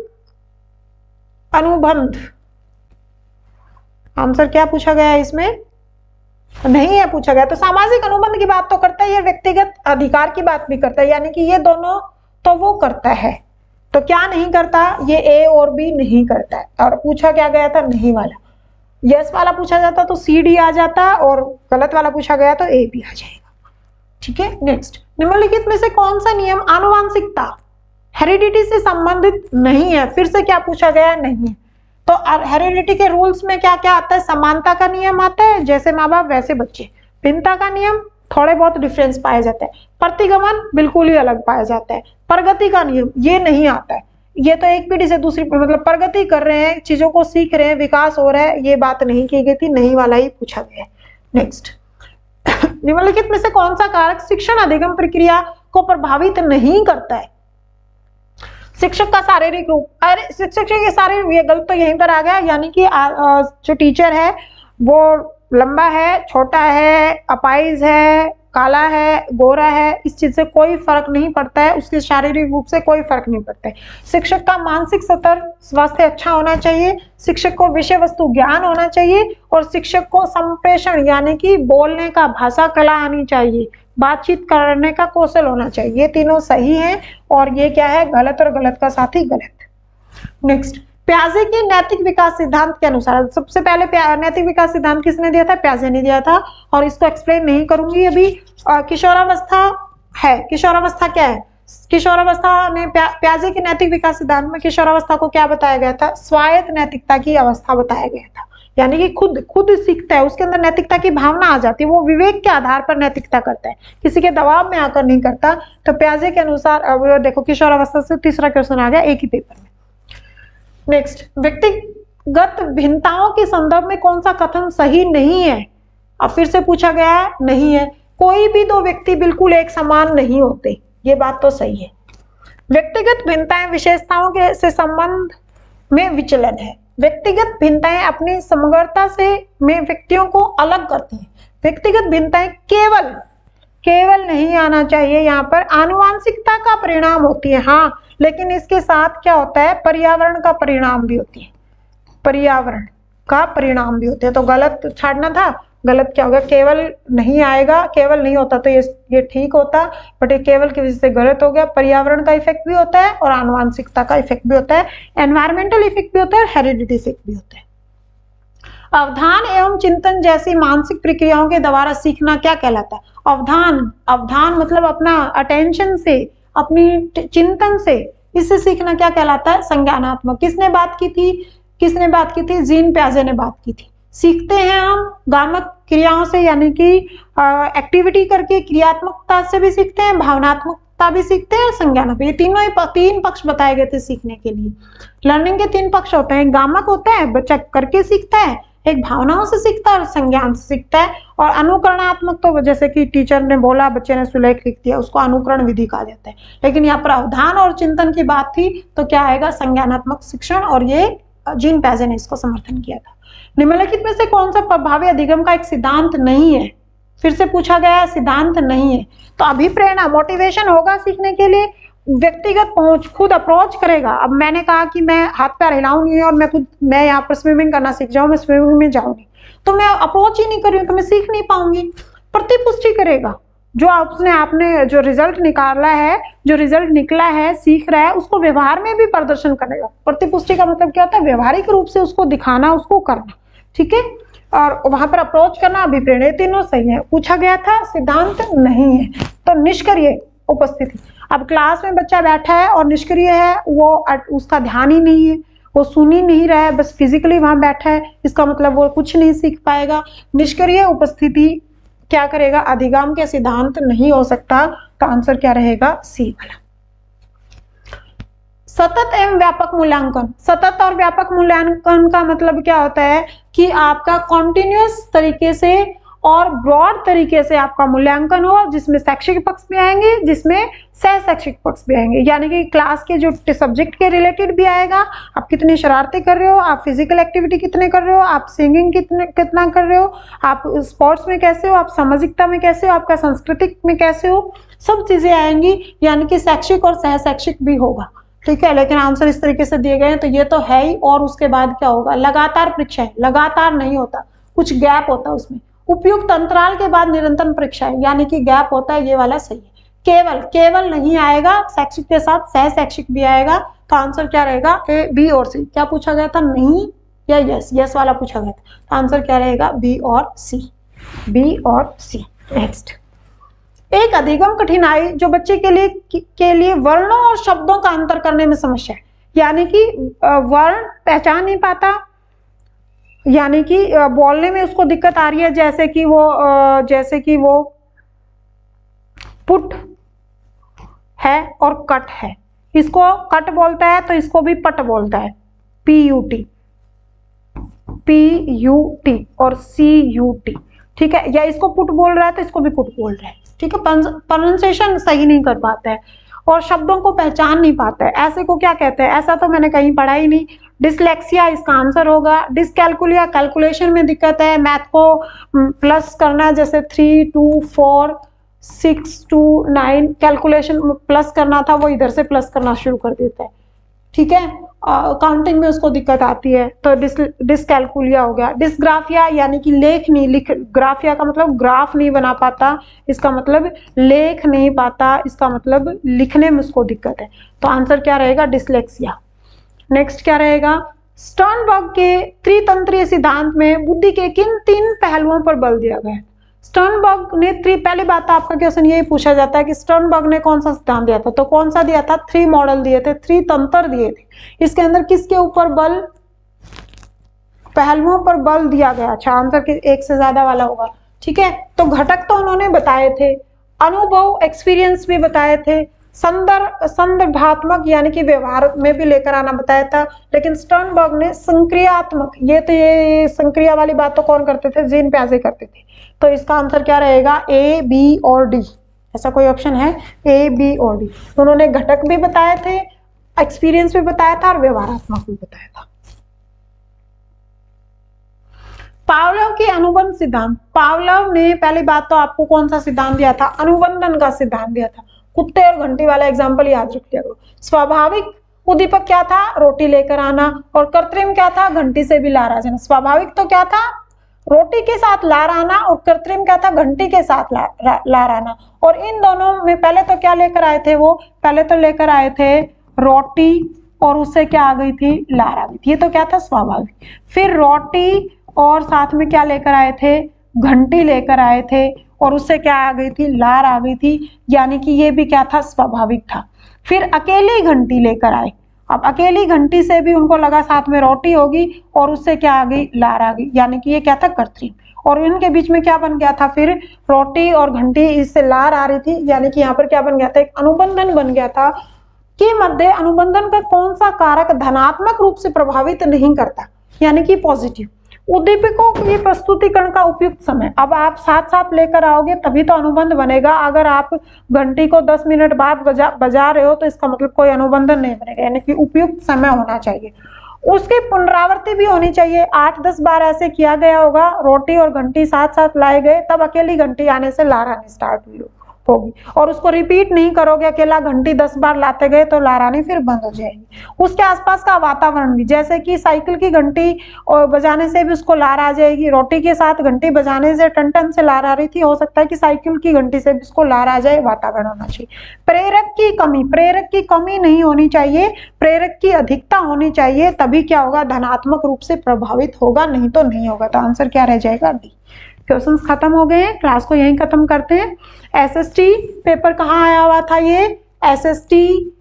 अनुबंध, आंसर क्या पूछा गया है इसमें, नहीं है पूछा गया। तो सामाजिक अनुबंध की बात तो करता है, ये व्यक्तिगत अधिकार की बात भी करता है, यानी कि ये दोनों तो वो करता है। तो क्या नहीं करता, ये ए और बी नहीं करता है। और पूछा क्या गया था, नहीं वाला। यस वाला पूछा जाता तो सी डी आ जाता, और गलत वाला पूछा गया तो ए बी आ जाएगा, ठीक है। नेक्स्ट, निम्नलिखित में से कौन सा नियम आनुवांशिकता, हेरिडिटी से संबंधित नहीं है, फिर से क्या पूछा गया, नहीं है। तो हेरिडिटी के रूल्स में क्या क्या आता है, समानता का नियम आता है, जैसे माँ बाप वैसे बच्चे। भिन्नता का नियम, थोड़े बहुत डिफरेंस पाए जाते हैं। प्रतिगमन बिल्कुल ही अलग पाया जाता है। प्रगति का नियम ये नहीं आता है, ये तो एक पीढ़ी से दूसरी, मतलब प्रगति कर रहे हैं, चीजों को सीख रहे हैं, विकास हो रहा है, ये बात नहीं की गई थी, नहीं वाला ही पूछा गया है। नेक्स्ट, निम्नलिखित में से कौन सा कारक शिक्षण अधिगम प्रक्रिया को प्रभावित नहीं करता है। शिक्षक का शारीरिक रूप, अरे शिक्षक के शारीरिक, ये गलत तो यहीं पर आ गया, यानी कि जो टीचर है वो लंबा है, छोटा है, अपाइज है, काला है, गोरा है, इस चीज से कोई फर्क नहीं पड़ता है, उसके शारीरिक रूप से कोई फर्क नहीं पड़ता है। शिक्षक का मानसिक स्तर स्वास्थ्य अच्छा होना चाहिए, शिक्षक को विषय वस्तु ज्ञान होना चाहिए, और शिक्षक को संप्रेषण यानी कि बोलने का भाषा कला आनी चाहिए, बातचीत करने का कौशल होना चाहिए। ये तीनों सही हैं, और ये क्या है, गलत, और गलत का साथ ही गलत। नेक्स्ट, प्याजे के नैतिक विकास सिद्धांत के अनुसार, सबसे पहले नैतिक विकास सिद्धांत किसने दिया था, प्याजे ने दिया था, और इसको एक्सप्लेन नहीं करूंगी अभी। किशोरावस्था है, किशोरावस्था क्या है, किशोरावस्था ने प्याजे के नैतिक विकास सिद्धांत में किशोरावस्था को क्या बताया गया था? स्वायत्त नैतिकता की अवस्था बताया गया था, यानी कि खुद सीखता है, उसके अंदर नैतिकता की भावना आ जाती है, वो विवेक के आधार पर नैतिकता करता है, किसी के दबाव में आकर नहीं करता। तो प्याजे के अनुसार अब देखो किशोरावस्था से तीसरा क्वेश्चन आ गया एक ही पेपर में। नेक्स्ट, व्यक्तिगत भिन्नताओं के संदर्भ में कौन सा कथन सही नहीं है? अब फिर से पूछा गया है, नहीं है। कोई भी दो व्यक्ति बिल्कुल एक समान नहीं होते, ये बात तो सही है। व्यक्तिगत भिन्नताएं विशेषताओं के से संबंध में विचलन है। व्यक्तिगत भिन्नताएं अपनी समग्रता से में व्यक्तियों को अलग करती हैं। व्यक्तिगत भिन्नताएं केवल नहीं आना चाहिए, यहाँ पर आनुवांशिकता का परिणाम होती है, हाँ, लेकिन इसके साथ क्या होता है? पर्यावरण का परिणाम भी होती है, पर्यावरण का परिणाम भी होते हैं। तो गलत छाड़ना था, गलत क्या होगा? केवल नहीं आएगा, केवल नहीं होता तो ये ठीक होता, बट ये केवल की वजह से गलत हो गया। पर्यावरण का इफेक्ट भी होता है और आनुवांशिकता का इफेक्ट भी होता है, एनवायरमेंटल इफेक्ट भी होता है, हेरिडिटी इफेक्ट भी होता है। अवधान एवं चिंतन जैसी मानसिक प्रक्रियाओं के द्वारा सीखना क्या कहलाता है? अवधान मतलब अपना अटेंशन से, अपनी चिंतन से, इससे सीखना क्या कहलाता है? संज्ञानात्मक। किसने बात की थी? जीन प्याजे ने बात की थी। सीखते हैं हम गामक क्रियाओं से, यानी कि एक्टिविटी करके, क्रियात्मकता से भी सीखते हैं, भावनात्मकता भी सीखते हैं, संज्ञानात्मक। ये तीन पक्ष बताए गए थे सीखने के लिए। लर्निंग के तीन पक्ष होते हैं, गामक होता है, बच्चा करके सीखता है, एक भावनाओं से सीखता है और संज्ञान से सीखता है, और अनुकरणात्मक तो जैसे कि टीचर ने बोला, बच्चे ने सुलेख लिख दिया, उसको अनुकरण विधि कहा जाता है। लेकिन यहाँ पर अवधान और चिंतन की बात थी तो क्या आएगा? संज्ञानात्मक शिक्षण, और ये जीन प्याजे ने इसको समर्थन किया था। निम्नलिखित में से कौन सा प्रभावी अधिगम का एक सिद्धांत नहीं है? फिर से पूछा गया है, सिद्धांत नहीं है। तो अभिप्रेरणा, मोटिवेशन होगा सीखने के लिए, व्यक्तिगत पहुंच, खुद अप्रोच करेगा। अब मैंने कहा कि मैं हाथ पैर हिलाऊंगी और मैं यहाँ पर स्विमिंग करना सीख जाऊं, मैं स्विमिंग में जाऊंगी, तो मैं अप्रोच ही नहीं कर रही हूँ तो मैं सीख नहीं पाऊंगी। प्रतिपुष्टि करेगा, जो आपने जो रिजल्ट निकाला है, जो रिजल्ट निकला है, सीख रहा है, उसको व्यवहार में भी प्रदर्शन करेगा। प्रतिपुष्टि का मतलब क्या होता है? व्यवहारिक रूप से उसको दिखाना, उसको करना, ठीक है, और वहां पर अप्रोच करना, अभिप्रेरणा, तीनों सही है। पूछा गया था, सिद्धांत नहीं है। तो निष्क्रिय उपस्थिति, अब क्लास में बच्चा बैठा है और निष्क्रिय है, वो उसका ध्यान ही नहीं है, वो सुन ही नहीं रहा है, बस फिजिकली वहां बैठा है, इसका मतलब वो कुछ नहीं सीख पाएगा। निष्क्रिय उपस्थिति क्या करेगा? अधिगम के सिद्धांत नहीं हो सकता। तो आंसर क्या रहेगा? सी वाला। सतत एवं व्यापक मूल्यांकन, सतत और व्यापक मूल्यांकन का मतलब क्या होता है कि आपका कॉन्टिन्यूअस तरीके से और ब्रॉड तरीके से आपका मूल्यांकन हो, जिसमें शैक्षिक पक्ष भी आएंगे, जिसमें सह शैक्षिक पक्ष भी आएंगे, यानी कि क्लास के जो सब्जेक्ट के रिलेटेड भी आएगा, आप कितनी शरारतें कर रहे हो, आप फिजिकल एक्टिविटी कितने कर रहे हो, आप सिंगिंग कितना कर रहे हो, आप स्पोर्ट्स में कैसे हो, आप सामाजिकता में कैसे हो, आपका सांस्कृतिक में कैसे हो, सब चीजें आएंगी, यानी कि शैक्षिक और सह शैक्षिक भी होगा, ठीक है। लेकिन आंसर इस तरीके से दिए गए हैं तो ये तो है ही। और उसके बाद क्या होगा? लगातार परीक्षा है, लगातार नहीं होता, कुछ गैप होता है उसमें। उपयुक्त अंतराल के बाद निरंतर परीक्षा है, यानी कि गैप होता है, ये वाला सही है। केवल नहीं आएगा, शैक्षिक के साथ सह शैक्षिक भी आएगा। तो आंसर क्या रहेगा? ए, बी और सी। क्या पूछा गया था? नहीं या यस? यस वाला पूछा गया था, तो आंसर क्या रहेगा? बी और सी, बी और सी। नेक्स्ट, एक अधिगम कठिनाई जो बच्चे के लिए वर्णों और शब्दों का अंतर करने में समस्या है, यानी कि वर्ण पहचान नहीं पाता, यानी कि बोलने में उसको दिक्कत आ रही है, जैसे कि वो पुट है और कट है, इसको कट बोलता है तो इसको भी पट बोलता है, PUT और CUT, ठीक है। या इसको पुट बोल रहा है तो इसको भी पुट बोल रहा है, ठीक है। प्रोनाउंसिएशन सही नहीं कर पाता है और शब्दों को पहचान नहीं पाता है। ऐसे को क्या कहते हैं? ऐसा तो मैंने कहीं पढ़ा ही नहीं। डिसलेक्सिया इसका आंसर होगा। डिसकैलकुलिया, कैलकुलेशन में दिक्कत है, मैथ को प्लस करना, जैसे 3 2 4 6 2 9 कैलकुलेशन प्लस करना था, वो इधर से प्लस करना शुरू कर देता है, ठीक है। काउंटिंग में उसको दिक्कत आती है, तो डिसकैलकुलिया हो गया। डिसग्राफिया यानी कि ग्राफिया का मतलब ग्राफ नहीं बना पाता, इसका मतलब लेख नहीं पाता, इसका मतलब लिखने में उसको दिक्कत है। तो आंसर क्या रहेगा? डिसलेक्सिया। नेक्स्ट क्या रहेगा? स्टर्नबर्ग के त्रितंत्रीय सिद्धांत में बुद्धि के किन 3 पहलुओं पर बल दिया गया है? स्टर्नबर्ग ने पहली बात तो आपका क्वेश्चन यही पूछा जाता है कि स्टर्नबर्ग ने कौन सा सिद्धांत दिया था, तो कौन सा दिया था, 3 मॉडल दिए थे, 3 तंत्र दिए थे। इसके अंदर किसके ऊपर बल, पहलुओं पर बल दिया गया। अच्छा, आंसर के एक से ज्यादा वाला होगा। ठीक है, तो घटक तो उन्होंने बताए थे, अनुभव एक्सपीरियंस भी बताए थे, संदर्भात्मक यानी कि व्यवहार में भी लेकर आना बताया था, लेकिन स्टर्नबर्ग ने संक्रियात्मक, ये संक्रिया वाली बात तो कौन करते थे, जीन पियाजे करते थे। तो इसका आंसर क्या रहेगा, ए, बी और डी। ऐसा कोई ऑप्शन है, ए, बी और डी। उन्होंने घटक भी बताए थे, एक्सपीरियंस भी बताया था और व्यवहारात्मक भी बताया था। पावलोव के अनुबंध सिद्धांत, पावलोव ने पहली बात तो आपको कौन सा सिद्धांत दिया था, अनुबंधन का सिद्धांत दिया था। कुत्ते और घंटी वाला एग्जाम्पल याद रख लिया करो। स्वाभाविक उद्दीपक क्या था, रोटी लेकर आना, और कृत्रिम क्या था, घंटी से भी लार आ जाना। स्वाभाविक तो क्या था, रोटी के साथ लार आना, और कृत्रिम क्या था, घंटी के साथ लार आना। और इन दोनों में पहले तो क्या लेकर आए थे वो, पहले तो लेकर आए थे रोटी, और उससे क्या आ गई थी, लार आ गई थी। ये तो क्या था, स्वाभाविक। फिर रोटी और साथ में क्या लेकर आए थे, घंटी लेकर आए थे, और उससे क्या आ गई थी, लार आ गई थी, यानी कि ये भी क्या था, स्वाभाविक था। फिर अकेली घंटी लेकर आए, अब अकेली घंटी से भी उनको लगा साथ में रोटी होगी, और उससे क्या आ गई, लार आ गई, यानी कि ये क्या था, कृत्रिम। और इनके बीच में क्या बन गया था, फिर रोटी और घंटी, इससे लार आ रही थी, यानी कि यहाँ पर क्या बन गया था, एक अनुबंधन बन गया था कि मध्य अनुबंधन का कौन सा कारक धनात्मक रूप से प्रभावित नहीं करता, यानी कि पॉजिटिव। उद्दीपकों की प्रस्तुतिकरण का उपयुक्त समय, अब आप साथ साथ लेकर आओगे तभी तो अनुबंध बनेगा। अगर आप घंटी को 10 मिनट बाद बजा रहे हो तो इसका मतलब कोई अनुबंधन नहीं बनेगा, यानी कि उपयुक्त समय होना चाहिए। उसकी पुनरावृत्ति भी होनी चाहिए, 8-10 बार ऐसे किया गया होगा, रोटी और घंटी साथ साथ लाए गए, तब अकेली घंटी आने से लार आनी स्टार्ट हुई होगी, और उसको रिपीट नहीं करोगे, अकेला घंटी 10 बार लाते गए तो लार आनी फिर बंद हो जाएगी। उसके आसपास का वातावरण भी, जैसे कि साइकिल की घंटी और बजाने से भी उसको लार आ जाएगी, रोटी के साथ घंटी बजाने से टन से लार आ रही थी, हो सकता है कि साइकिल की घंटी से भी उसको लार आ जाए, वातावरण होना चाहिए। प्रेरक की कमी, प्रेरक की कमी नहीं होनी चाहिए, प्रेरक की अधिकता होनी चाहिए, तभी क्या होगा, धनात्मक रूप से प्रभावित होगा, नहीं तो नहीं होगा। तो आंसर क्या रह जाएगा, डी। क्वेश्चंस खत्म हो गए हैं, क्लास को यहीं खत्म करते हैं। एसएसटी पेपर कहाँ आया हुआ था, ये एसएसटी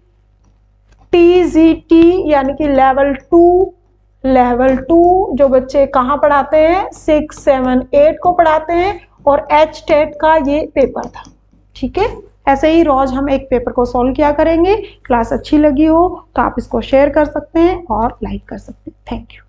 टीजीटी यानी कि लेवल 2 जो बच्चे कहाँ पढ़ाते हैं, 6, 7, 8 को पढ़ाते हैं, और एचटेट का ये पेपर था। ठीक है, ऐसे ही रोज हम एक पेपर को सॉल्व किया करेंगे। क्लास अच्छी लगी हो तो आप इसको शेयर कर सकते हैं और लाइक कर सकते हैं। Thank you.